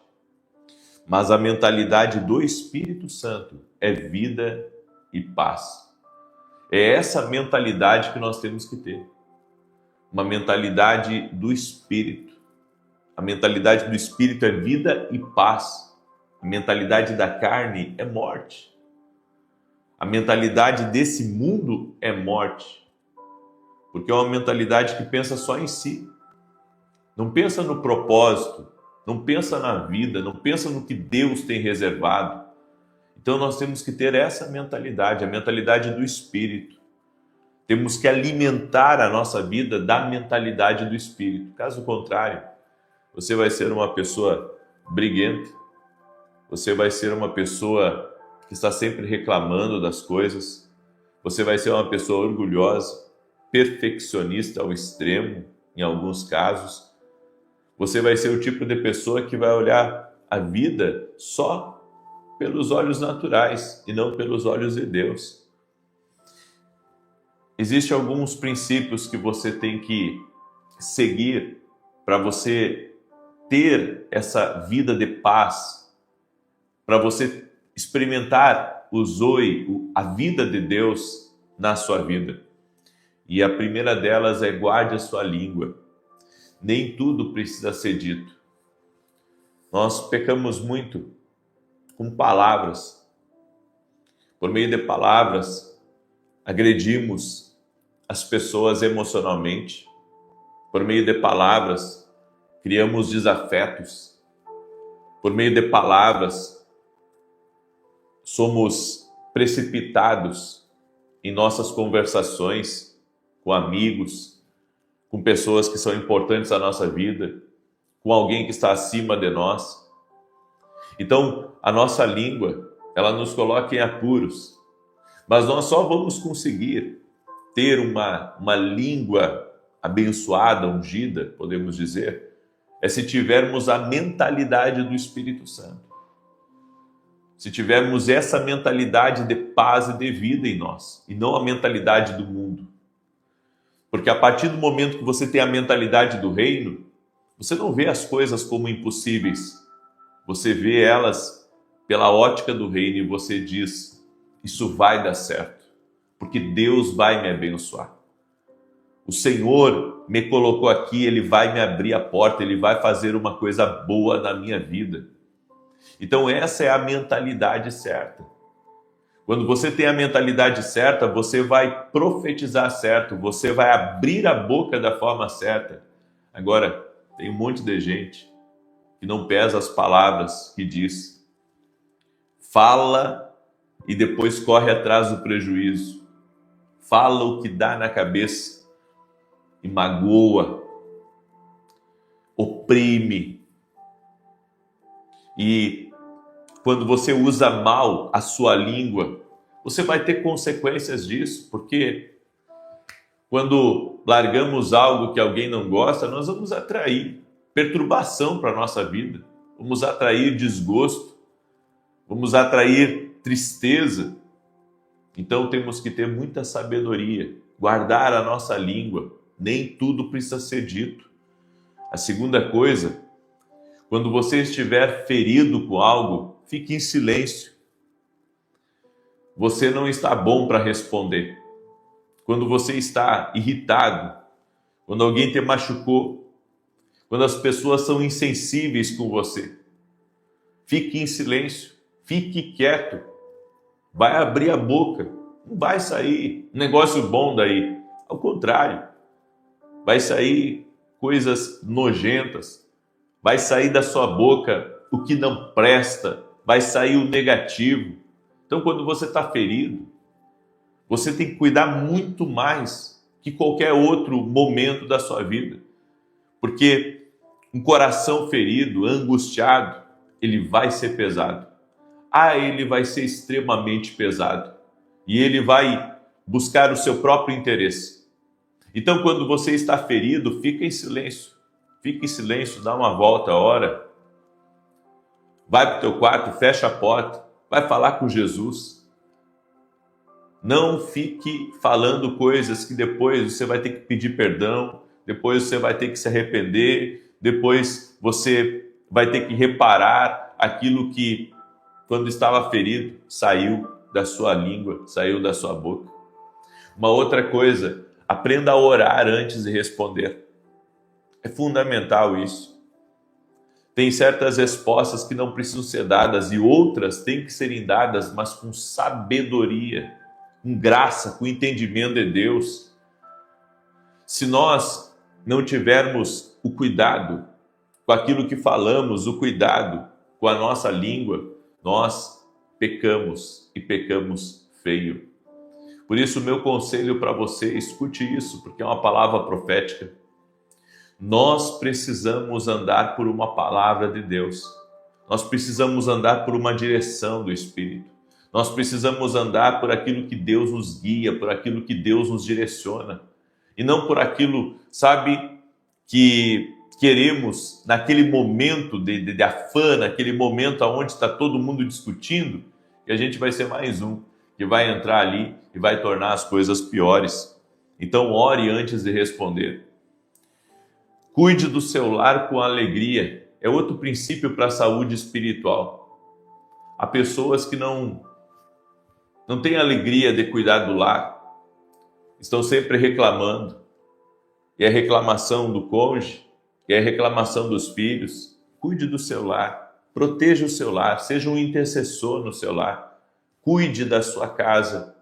mas a mentalidade do Espírito Santo é vida e paz. É essa mentalidade que nós temos que ter. Uma mentalidade do Espírito. A mentalidade do Espírito é vida e paz. A mentalidade da carne é morte. A mentalidade desse mundo é morte, porque é uma mentalidade que pensa só em si, não pensa no propósito, não pensa na vida, não pensa no que Deus tem reservado. Então nós temos que ter essa mentalidade, a mentalidade do Espírito. Temos que alimentar a nossa vida da mentalidade do Espírito. Caso contrário, você vai ser uma pessoa briguenta, você vai ser uma pessoa que está sempre reclamando das coisas, você vai ser uma pessoa orgulhosa, perfeccionista ao extremo, em alguns casos. Você vai ser o tipo de pessoa que vai olhar a vida só pelos olhos naturais e não pelos olhos de Deus. Existem alguns princípios que você tem que seguir para você ter essa vida de paz, para você experimentar o Zoe, a vida de Deus na sua vida. E a primeira delas é: guarde a sua língua. Nem tudo precisa ser dito. Nós pecamos muito com palavras. Por meio de palavras, agredimos as pessoas emocionalmente. Por meio de palavras, criamos desafetos. Por meio de palavras, somos precipitados em nossas conversações com amigos, com pessoas que são importantes na nossa vida, com alguém que está acima de nós. Então, a nossa língua, ela nos coloca em apuros. Mas nós só vamos conseguir ter uma língua abençoada, ungida, podemos dizer, é se tivermos a mentalidade do Espírito Santo. Se tivermos essa mentalidade de paz e de vida em nós, e não a mentalidade do mundo. Porque a partir do momento que você tem a mentalidade do reino, você não vê as coisas como impossíveis. Você vê elas pela ótica do reino e você diz: isso vai dar certo, porque Deus vai me abençoar. O Senhor me colocou aqui, Ele vai me abrir a porta, Ele vai fazer uma coisa boa na minha vida. Então essa é a mentalidade certa. Quando você tem a mentalidade certa, você vai profetizar certo, você vai abrir a boca da forma certa. Agora, tem um monte de gente que não pesa as palavras que diz. Fala e depois corre atrás do prejuízo. Fala o que dá na cabeça e magoa, oprime. E quando você usa mal a sua língua, você vai ter consequências disso, porque quando largamos algo que alguém não gosta, nós vamos atrair perturbação para a nossa vida, vamos atrair desgosto, vamos atrair tristeza. Então temos que ter muita sabedoria, guardar a nossa língua, nem tudo precisa ser dito. A segunda coisa, quando você estiver ferido com algo, fique em silêncio. Você não está bom para responder. Quando você está irritado, quando alguém te machucou, quando as pessoas são insensíveis com você, fique em silêncio, fique quieto. Vai abrir a boca, não vai sair um negócio bom daí. Ao contrário, vai sair coisas nojentas, vai sair da sua boca o que não presta, vai sair o negativo. Então, quando você está ferido, você tem que cuidar muito mais que qualquer outro momento da sua vida. Porque um coração ferido, angustiado, ele vai ser pesado. Ele vai ser extremamente pesado. E ele vai buscar o seu próprio interesse. Então, quando você está ferido, fica em silêncio. Fica em silêncio, dá uma volta, ora. Vai para o teu quarto, fecha a porta, vai falar com Jesus. Não fique falando coisas que depois você vai ter que pedir perdão, depois você vai ter que se arrepender, depois você vai ter que reparar aquilo que, quando estava ferido, saiu da sua língua, saiu da sua boca. Uma outra coisa, aprenda a orar antes de responder. É fundamental isso. Tem certas respostas que não precisam ser dadas e outras têm que serem dadas, mas com sabedoria, com graça, com entendimento de Deus. Se nós não tivermos o cuidado com aquilo que falamos, o cuidado com a nossa língua, nós pecamos e pecamos feio. Por isso, o meu conselho para você, escute isso, porque é uma palavra profética. Nós precisamos andar por uma palavra de Deus. Nós precisamos andar por uma direção do Espírito. Nós precisamos andar por aquilo que Deus nos guia, por aquilo que Deus nos direciona. e não por aquilo, sabe, que queremos naquele momento de afã, naquele momento onde está todo mundo discutindo, que a gente vai ser mais um que vai entrar ali e vai tornar as coisas piores. Então ore antes de responder. Cuide do seu lar com alegria. É outro princípio para a saúde espiritual. Há pessoas que não têm alegria de cuidar do lar, estão sempre reclamando. E é reclamação do cônjuge, e é reclamação dos filhos. Cuide do seu lar, proteja o seu lar, seja um intercessor no seu lar. Cuide da sua casa,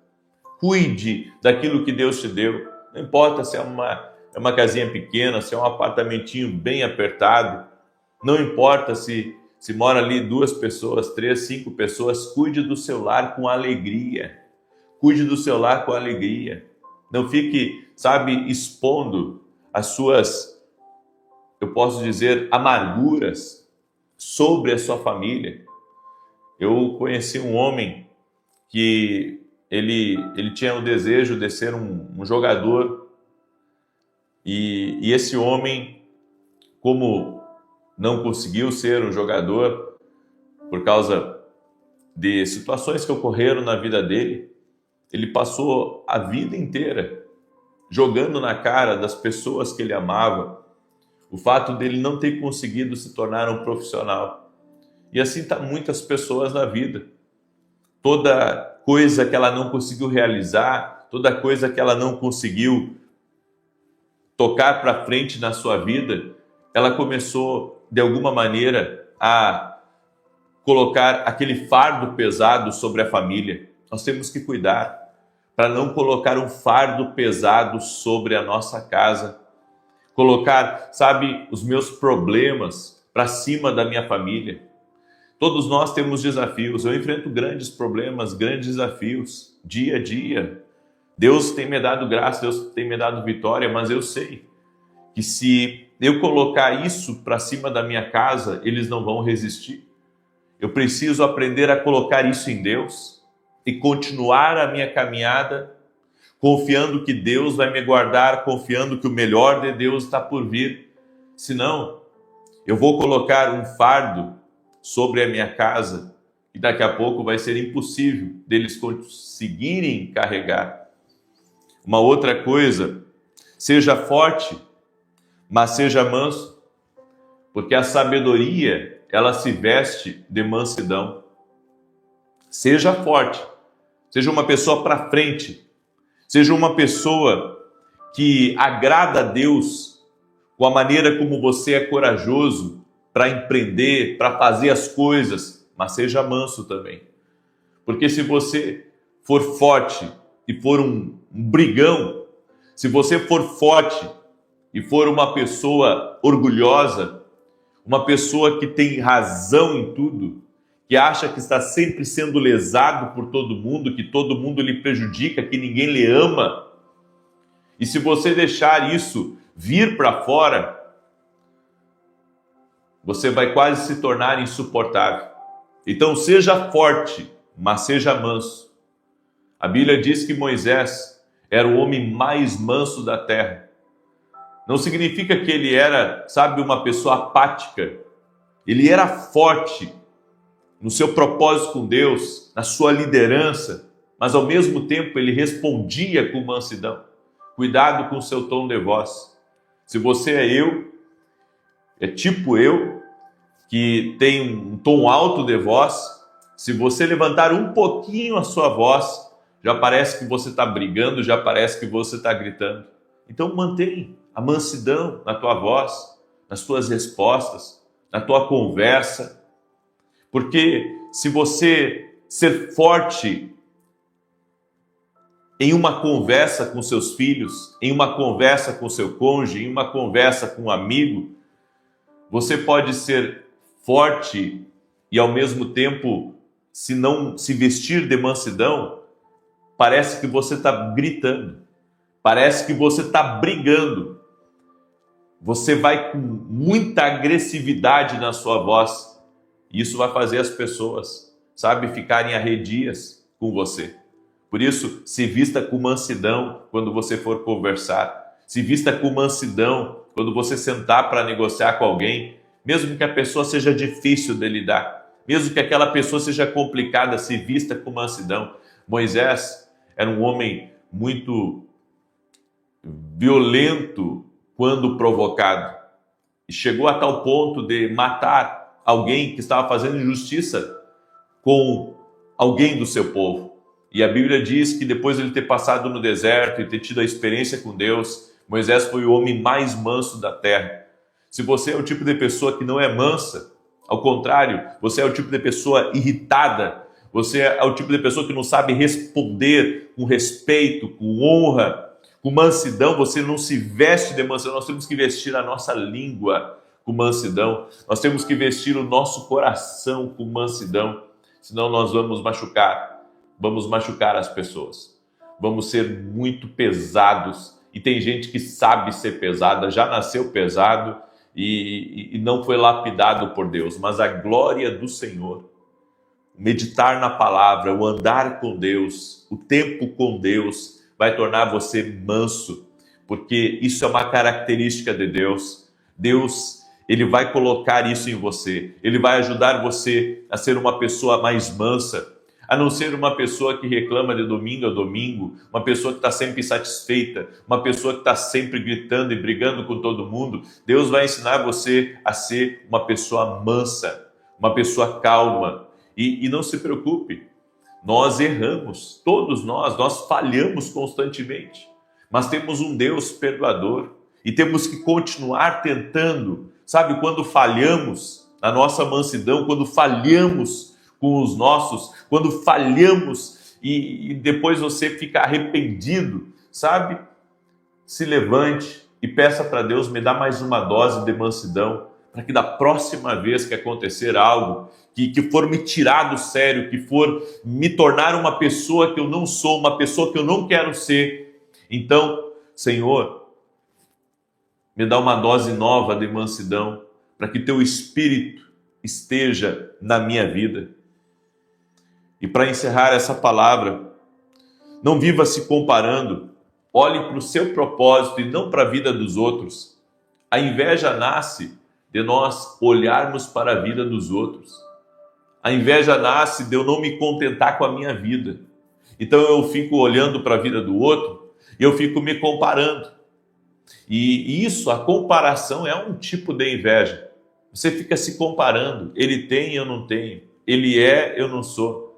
cuide daquilo que Deus te deu. Não importa se é uma casinha pequena, se é um apartamentinho bem apertado, não importa se mora ali 2 pessoas, 3, 5 pessoas, cuide do seu lar com alegria. Cuide do seu lar com alegria. Não fique, sabe, expondo as suas, eu posso dizer, amarguras sobre a sua família. Eu conheci um homem que ele tinha o desejo de ser um jogador e esse homem, como não conseguiu ser um jogador por causa de situações que ocorreram na vida dele, ele passou a vida inteira jogando na cara das pessoas que ele amava o fato dele não ter conseguido se tornar um profissional. E assim está muitas pessoas na vida. Toda coisa que ela não conseguiu realizar, toda coisa que ela não conseguiu tocar para frente na sua vida, ela começou, de alguma maneira, a colocar aquele fardo pesado sobre a família. Nós temos que cuidar para não colocar um fardo pesado sobre a nossa casa. Colocar, sabe, os meus problemas para cima da minha família. Todos nós temos desafios. Eu enfrento grandes problemas, grandes desafios, dia a dia. Deus tem me dado graça, Deus tem me dado vitória, mas eu sei que se eu colocar isso para cima da minha casa, eles não vão resistir. Eu preciso aprender a colocar isso em Deus e continuar a minha caminhada, confiando que Deus vai me guardar, confiando que o melhor de Deus está por vir. Senão, eu vou colocar um fardo sobre a minha casa e daqui a pouco vai ser impossível deles conseguirem carregar. Uma outra coisa, seja forte, mas seja manso, porque a sabedoria, ela se veste de mansidão. Seja forte, seja uma pessoa para frente, seja uma pessoa que agrada a Deus com a maneira como você é corajoso para empreender, para fazer as coisas, mas seja manso também. Porque se você for forte e for um brigão, se você for forte e for uma pessoa orgulhosa, uma pessoa que tem razão em tudo, que acha que está sempre sendo lesado por todo mundo, que todo mundo lhe prejudica, que ninguém lhe ama, e se você deixar isso vir para fora, você vai quase se tornar insuportável. Então seja forte, mas seja manso. A Bíblia diz que Moisés era o homem mais manso da terra. Não significa que ele era, sabe, uma pessoa apática. Ele era forte no seu propósito com Deus, na sua liderança, mas ao mesmo tempo ele respondia com mansidão. Cuidado com o seu tom de voz. Se você é tipo eu, que tem um tom alto de voz, se você levantar um pouquinho a sua voz, já parece que você está brigando, já parece que você está gritando. Então mantém a mansidão na tua voz, nas tuas respostas, na tua conversa. Porque se você ser forte em uma conversa com seus filhos, em uma conversa com seu cônjuge, em uma conversa com um amigo, você pode ser forte e ao mesmo tempo, se não se vestir de mansidão, parece que você está gritando, parece que você está brigando. Você vai com muita agressividade na sua voz. E isso vai fazer as pessoas, sabe, ficarem arredias com você. Por isso, se vista com mansidão quando você for conversar. Se vista com mansidão quando você sentar para negociar com alguém, mesmo que a pessoa seja difícil de lidar, mesmo que aquela pessoa seja complicada, se vista com mansidão. Moisés era um homem muito violento quando provocado, e chegou a tal ponto de matar alguém que estava fazendo injustiça com alguém do seu povo. E a Bíblia diz que depois de ele ter passado no deserto e ter tido a experiência com Deus, Moisés foi o homem mais manso da terra. Se você é o tipo de pessoa que não é mansa, ao contrário, você é o tipo de pessoa irritada, você é o tipo de pessoa que não sabe responder com respeito, com honra, com mansidão, você não se veste de mansidão. Nós temos que vestir a nossa língua com mansidão, nós temos que vestir o nosso coração com mansidão, senão nós vamos machucar as pessoas, vamos ser muito pesados. E tem gente que sabe ser pesada, já nasceu pesado e não foi lapidado por Deus, mas a glória do Senhor, meditar na palavra, o andar com Deus, o tempo com Deus, vai tornar você manso, porque isso é uma característica de Deus. Deus, Ele vai colocar isso em você, Ele vai ajudar você a ser uma pessoa mais mansa, a não ser uma pessoa que reclama de domingo a domingo, uma pessoa que está sempre insatisfeita, uma pessoa que está sempre gritando e brigando com todo mundo. Deus vai ensinar você a ser uma pessoa mansa, uma pessoa calma. E não se preocupe, nós erramos, todos nós falhamos constantemente, mas temos um Deus perdoador e temos que continuar tentando. Sabe, quando falhamos na nossa mansidão, quando falhamos com os nossos, quando falhamos e depois você fica arrependido, sabe? Se levante e peça para Deus, me dá mais uma dose de mansidão, para que da próxima vez que acontecer algo, que for me tirar do sério, que for me tornar uma pessoa que eu não sou, uma pessoa que eu não quero ser, então, Senhor, me dá uma dose nova de mansidão, para que teu Espírito esteja na minha vida. E para encerrar essa palavra, não viva se comparando, olhe para o seu propósito e não para a vida dos outros. A inveja nasce de nós olharmos para a vida dos outros. A inveja nasce de eu não me contentar com a minha vida. Então eu fico olhando para a vida do outro e eu fico me comparando. E isso, a comparação é um tipo de inveja. Você fica se comparando. Ele tem, eu não tenho. Ele é, eu não sou.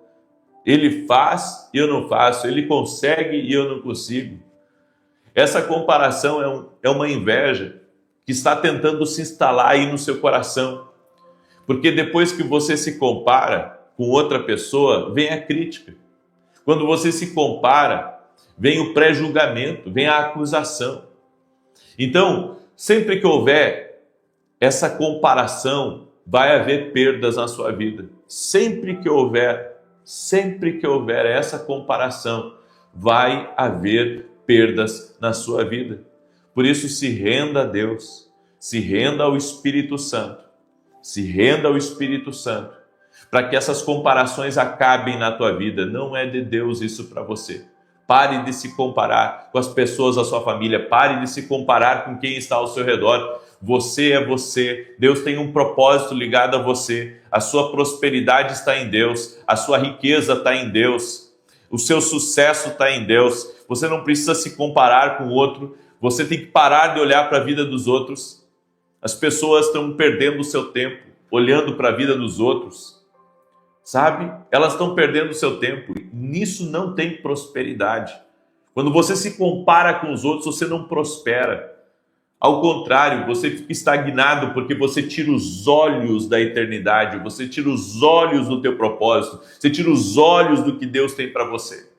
Ele faz e eu não faço, ele consegue e eu não consigo. Essa comparação é uma inveja que está tentando se instalar aí no seu coração. Porque depois que você se compara com outra pessoa, vem a crítica. Quando você se compara, vem o pré-julgamento, vem a acusação. Então, sempre que houver essa comparação, vai haver perdas na sua vida. Sempre que houver essa comparação, vai haver perdas na sua vida. Por isso, se renda a Deus, se renda ao Espírito Santo, para que essas comparações acabem na tua vida. Não é de Deus isso para você. Pare de se comparar com as pessoas da sua família, pare de se comparar com quem está ao seu redor. Você é você, Deus tem um propósito ligado a você, a sua prosperidade está em Deus, a sua riqueza está em Deus, o seu sucesso está em Deus. Você não precisa se comparar com o outro, você tem que parar de olhar para a vida dos outros. As pessoas estão perdendo o seu tempo olhando para a vida dos outros, sabe? Elas estão perdendo o seu tempo, nisso não tem prosperidade. Quando você se compara com os outros, você não prospera. Ao contrário, você fica estagnado porque você tira os olhos da eternidade, você tira os olhos do teu propósito, você tira os olhos do que Deus tem para você.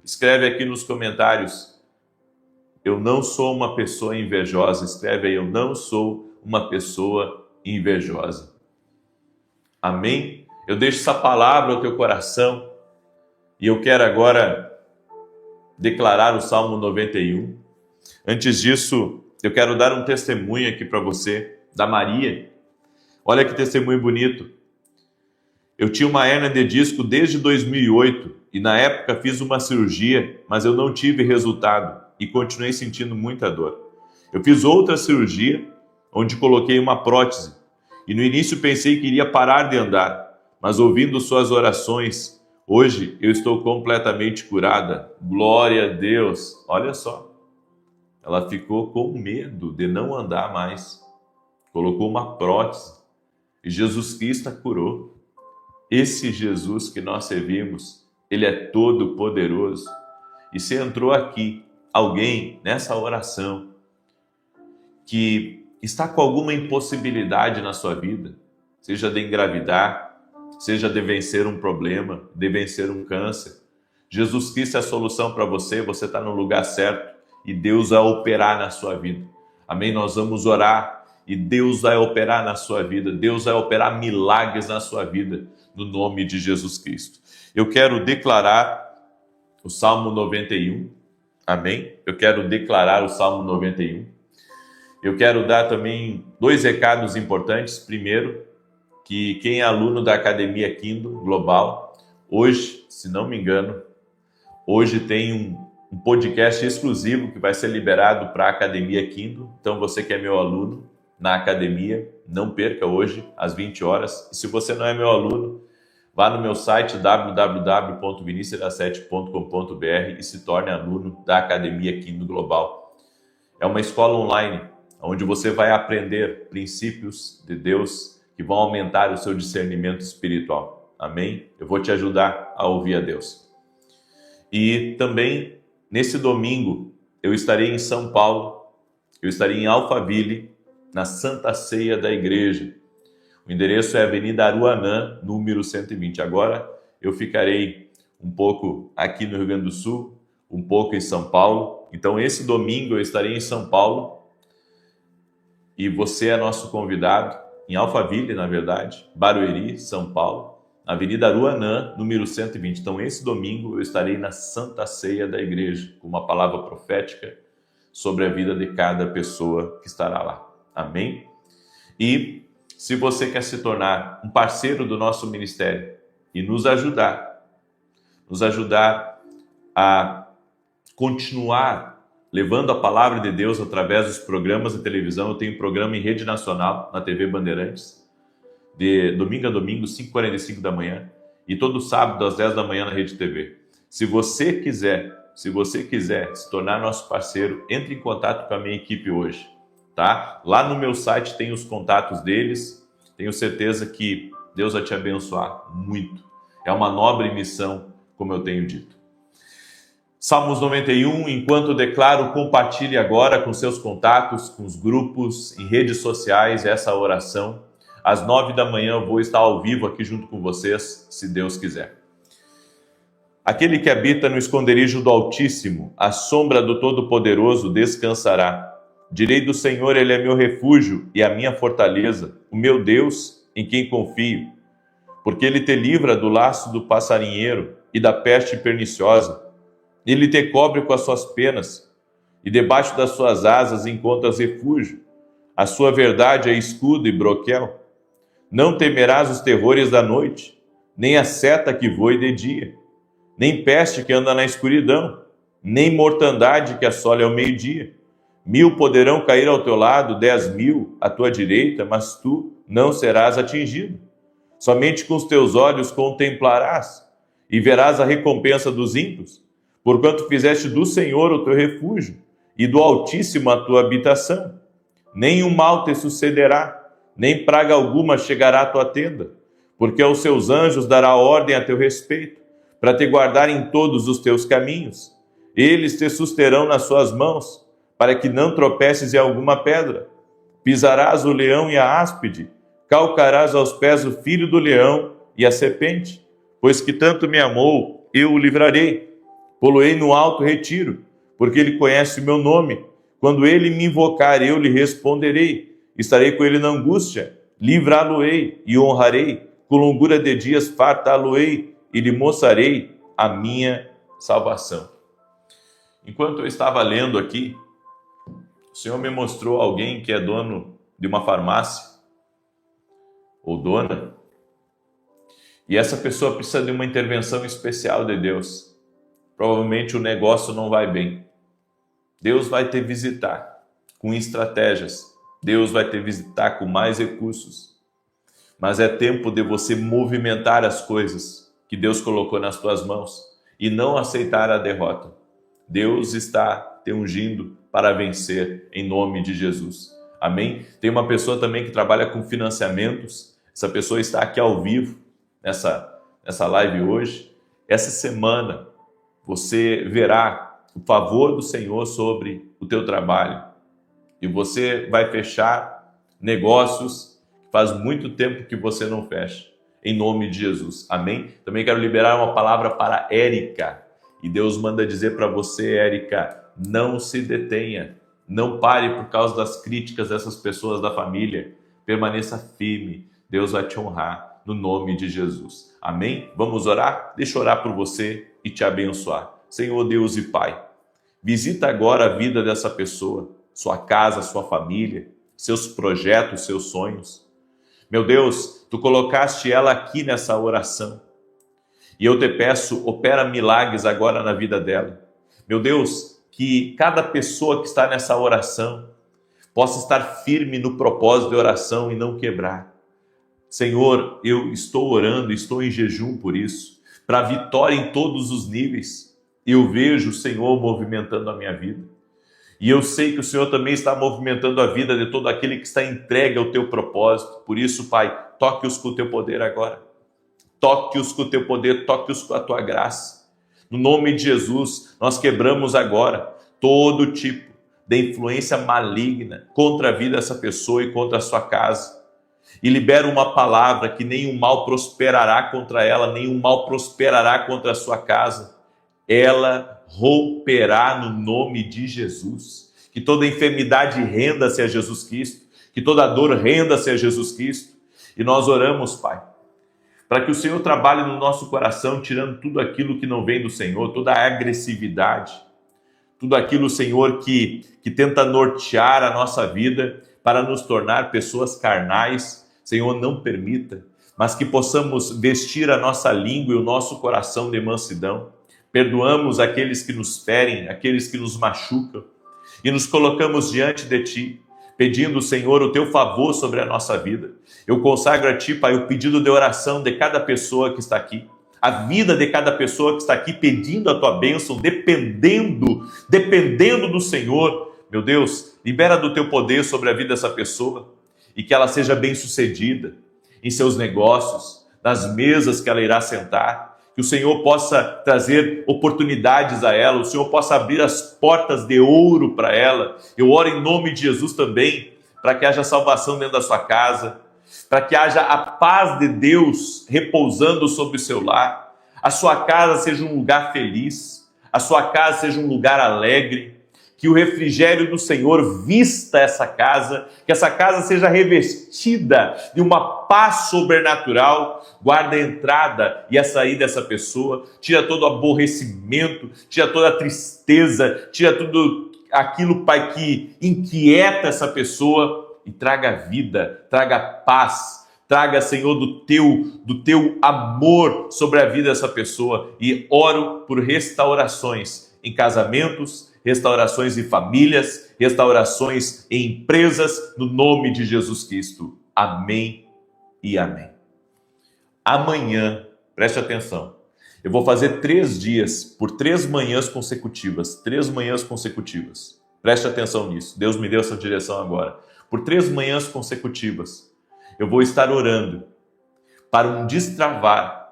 Escreve aqui nos comentários, eu não sou uma pessoa invejosa. Escreve aí, eu não sou uma pessoa invejosa. Amém? Eu deixo essa palavra ao teu coração e eu quero agora declarar o Salmo 91. Antes disso, eu quero dar um testemunho aqui para você, da Maria. Olha que testemunho bonito. Eu tinha uma hérnia de disco desde 2008 e na época fiz uma cirurgia, mas eu não tive resultado. e continuei sentindo muita dor. Eu fiz outra cirurgia, onde coloquei uma prótese, e no início pensei que iria parar de andar, mas ouvindo suas orações, hoje eu estou completamente curada. Glória a Deus! Olha só, ela ficou com medo de não andar mais, colocou uma prótese, e Jesus Cristo a curou. Esse Jesus que nós servimos, ele é todo poderoso. E se entrou aqui alguém nessa oração que está com alguma impossibilidade na sua vida, seja de engravidar, seja de vencer um problema, de vencer um câncer, Jesus Cristo é a solução para você, você está no lugar certo e Deus vai operar na sua vida. Amém? Nós vamos orar e Deus vai operar na sua vida, Deus vai operar milagres na sua vida, no nome de Jesus Cristo. Eu quero declarar o Salmo 91, amém? Eu quero declarar o Salmo 91. Eu quero dar também 2 recados importantes. Primeiro, que quem é aluno da Academia Kindle Global, hoje, se não me engano, hoje tem um podcast exclusivo que vai ser liberado para a Academia Kindle. Então, você que é meu aluno na academia, não perca hoje, às 20 horas. E se você não é meu aluno, vá no meu site www.vinicius7.com.br e se torne aluno da Academia Kindle Global. É uma escola online, onde você vai aprender princípios de Deus que vão aumentar o seu discernimento espiritual. Amém? Eu vou te ajudar a ouvir a Deus. E também, nesse domingo, eu estarei em São Paulo, eu estarei em Alphaville, na Santa Ceia da Igreja. O endereço é Avenida Aruanã, número 120. Agora eu ficarei um pouco aqui no Rio Grande do Sul, um pouco em São Paulo. Então esse domingo eu estarei em São Paulo e você é nosso convidado, em Alphaville, na verdade, Barueri, São Paulo, Avenida Aruanã, número 120. Então esse domingo eu estarei na Santa Ceia da Igreja, com uma palavra profética sobre a vida de cada pessoa que estará lá. Amém? E se você quer se tornar um parceiro do nosso ministério e nos ajudar a continuar levando a palavra de Deus através dos programas de televisão, eu tenho um programa em rede nacional, na TV Bandeirantes, de domingo a domingo, 5h45 da manhã, e todo sábado às 10 da manhã na Rede TV. Se você quiser se tornar nosso parceiro, entre em contato com a minha equipe hoje. Tá? Lá no meu site tem os contatos deles, tenho certeza que Deus vai te abençoar muito. É uma nobre missão, como eu tenho dito. Salmos 91, enquanto declaro, compartilhe agora com seus contatos, com os grupos, em redes sociais, essa oração. Às 9 da manhã eu vou estar ao vivo aqui junto com vocês, se Deus quiser. Aquele que habita no esconderijo do Altíssimo, à sombra do Todo-Poderoso descansará. Direi do Senhor, ele é meu refúgio e a minha fortaleza, o meu Deus, em quem confio. Porque ele te livra do laço do passarinheiro e da peste perniciosa. Ele te cobre com as suas penas, e debaixo das suas asas encontras refúgio. A sua verdade é escudo e broquel. Não temerás os terrores da noite, nem a seta que voe de dia, nem peste que anda na escuridão, nem mortandade que assole ao meio-dia. 1000 poderão cair ao teu lado, 10.000 à tua direita, mas tu não serás atingido. Somente com os teus olhos contemplarás e verás a recompensa dos ímpios, porquanto fizeste do Senhor o teu refúgio e do Altíssimo a tua habitação. Nenhum mal te sucederá, nem praga alguma chegará à tua tenda, porque aos seus anjos dará ordem a teu respeito, para te guardar em todos os teus caminhos. Eles te susterão nas suas mãos, para que não tropeces em alguma pedra. Pisarás o leão e a áspide, calcarás aos pés o filho do leão e a serpente. Pois que tanto me amou, eu o livrarei. Poloei no alto retiro, porque ele conhece o meu nome. Quando ele me invocar, eu lhe responderei. Estarei com ele na angústia, livrá-lo-ei e honrarei. Com longura de dias fartá-lo-ei e lhe mostrarei a minha salvação. Enquanto eu estava lendo aqui, o Senhor me mostrou alguém que é dono de uma farmácia, ou dona, e essa pessoa precisa de uma intervenção especial de Deus. Provavelmente o negócio não vai bem. Deus vai te visitar com estratégias. Deus vai te visitar com mais recursos. Mas é tempo de você movimentar as coisas que Deus colocou nas tuas mãos e não aceitar a derrota. Deus está te ungindo para vencer em nome de Jesus. Amém? Tem uma pessoa também que trabalha com financiamentos. Essa pessoa está aqui ao vivo nessa live hoje. Essa semana você verá o favor do Senhor sobre o teu trabalho. E você vai fechar negócios que faz muito tempo que você não fecha. Em nome de Jesus. Amém? Também quero liberar uma palavra para Érica. E Deus manda dizer para você, Érica, não se detenha. Não pare por causa das críticas dessas pessoas da família. Permaneça firme. Deus vai te honrar no nome de Jesus. Amém? Vamos orar? Deixa eu orar por você e te abençoar. Senhor Deus e Pai, visita agora a vida dessa pessoa, sua casa, sua família, seus projetos, seus sonhos. Meu Deus, Tu colocaste ela aqui nessa oração. E eu te peço, opera milagres agora na vida dela. Meu Deus, que cada pessoa que está nessa oração possa estar firme no propósito de oração e não quebrar. Senhor, eu estou orando, estou em jejum por isso, para vitória em todos os níveis. Eu vejo o Senhor movimentando a minha vida. E eu sei que o Senhor também está movimentando a vida de todo aquele que está entregue ao teu propósito. Por isso, Pai, toque-os com o teu poder agora. Toque-os com o teu poder, toque-os com a tua graça. No nome de Jesus, nós quebramos agora todo tipo de influência maligna contra a vida dessa pessoa e contra a sua casa. E libera uma palavra que nenhum mal prosperará contra ela, nenhum mal prosperará contra a sua casa. Ela romperá no nome de Jesus. Que toda enfermidade renda-se a Jesus Cristo, que toda dor renda-se a Jesus Cristo. E nós oramos, Pai, para que o Senhor trabalhe no nosso coração, tirando tudo aquilo que não vem do Senhor, toda a agressividade, tudo aquilo, Senhor, que tenta nortear a nossa vida para nos tornar pessoas carnais. Senhor, não permita, mas que possamos vestir a nossa língua e o nosso coração de mansidão. Perdoamos aqueles que nos ferem, aqueles que nos machucam, e nos colocamos diante de Ti, pedindo, Senhor, o Teu favor sobre a nossa vida. Eu consagro a Ti, Pai, o pedido de oração de cada pessoa que está aqui, a vida de cada pessoa que está aqui pedindo a Tua bênção, dependendo do Senhor. Meu Deus, libera do Teu poder sobre a vida dessa pessoa e que ela seja bem-sucedida em seus negócios, nas mesas que ela irá sentar. Que o Senhor possa trazer oportunidades a ela, o Senhor possa abrir as portas de ouro para ela. Eu oro em nome de Jesus também, para que haja salvação dentro da sua casa, para que haja a paz de Deus repousando sobre o seu lar, a sua casa seja um lugar feliz, a sua casa seja um lugar alegre, que o refrigério do Senhor vista essa casa, que essa casa seja revestida de uma paz sobrenatural. Guarda a entrada e a saída dessa pessoa, tira todo o aborrecimento, tira toda a tristeza, tira tudo aquilo, Pai, que inquieta essa pessoa e traga vida, traga paz, traga, Senhor, do teu amor sobre a vida dessa pessoa. E oro por restaurações em casamentos, restaurações em famílias, restaurações em empresas, no nome de Jesus Cristo. Amém e amém. Amanhã, preste atenção, eu vou fazer 3 dias, por 3 manhãs consecutivas, 3 manhãs consecutivas. Preste atenção nisso, Deus me deu essa direção agora. Por 3 manhãs consecutivas, eu vou estar orando para um destravar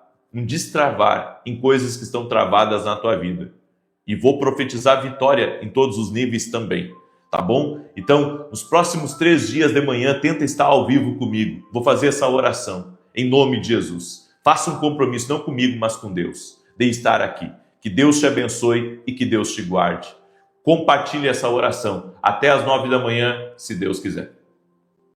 em coisas que estão travadas na tua vida. E vou profetizar vitória em todos os níveis também, tá bom? Então, nos próximos 3 dias de manhã, tenta estar ao vivo comigo. Vou fazer essa oração, em nome de Jesus. Faça um compromisso, não comigo, mas com Deus, de estar aqui. Que Deus te abençoe e que Deus te guarde. Compartilhe essa oração até às 9 da manhã, se Deus quiser.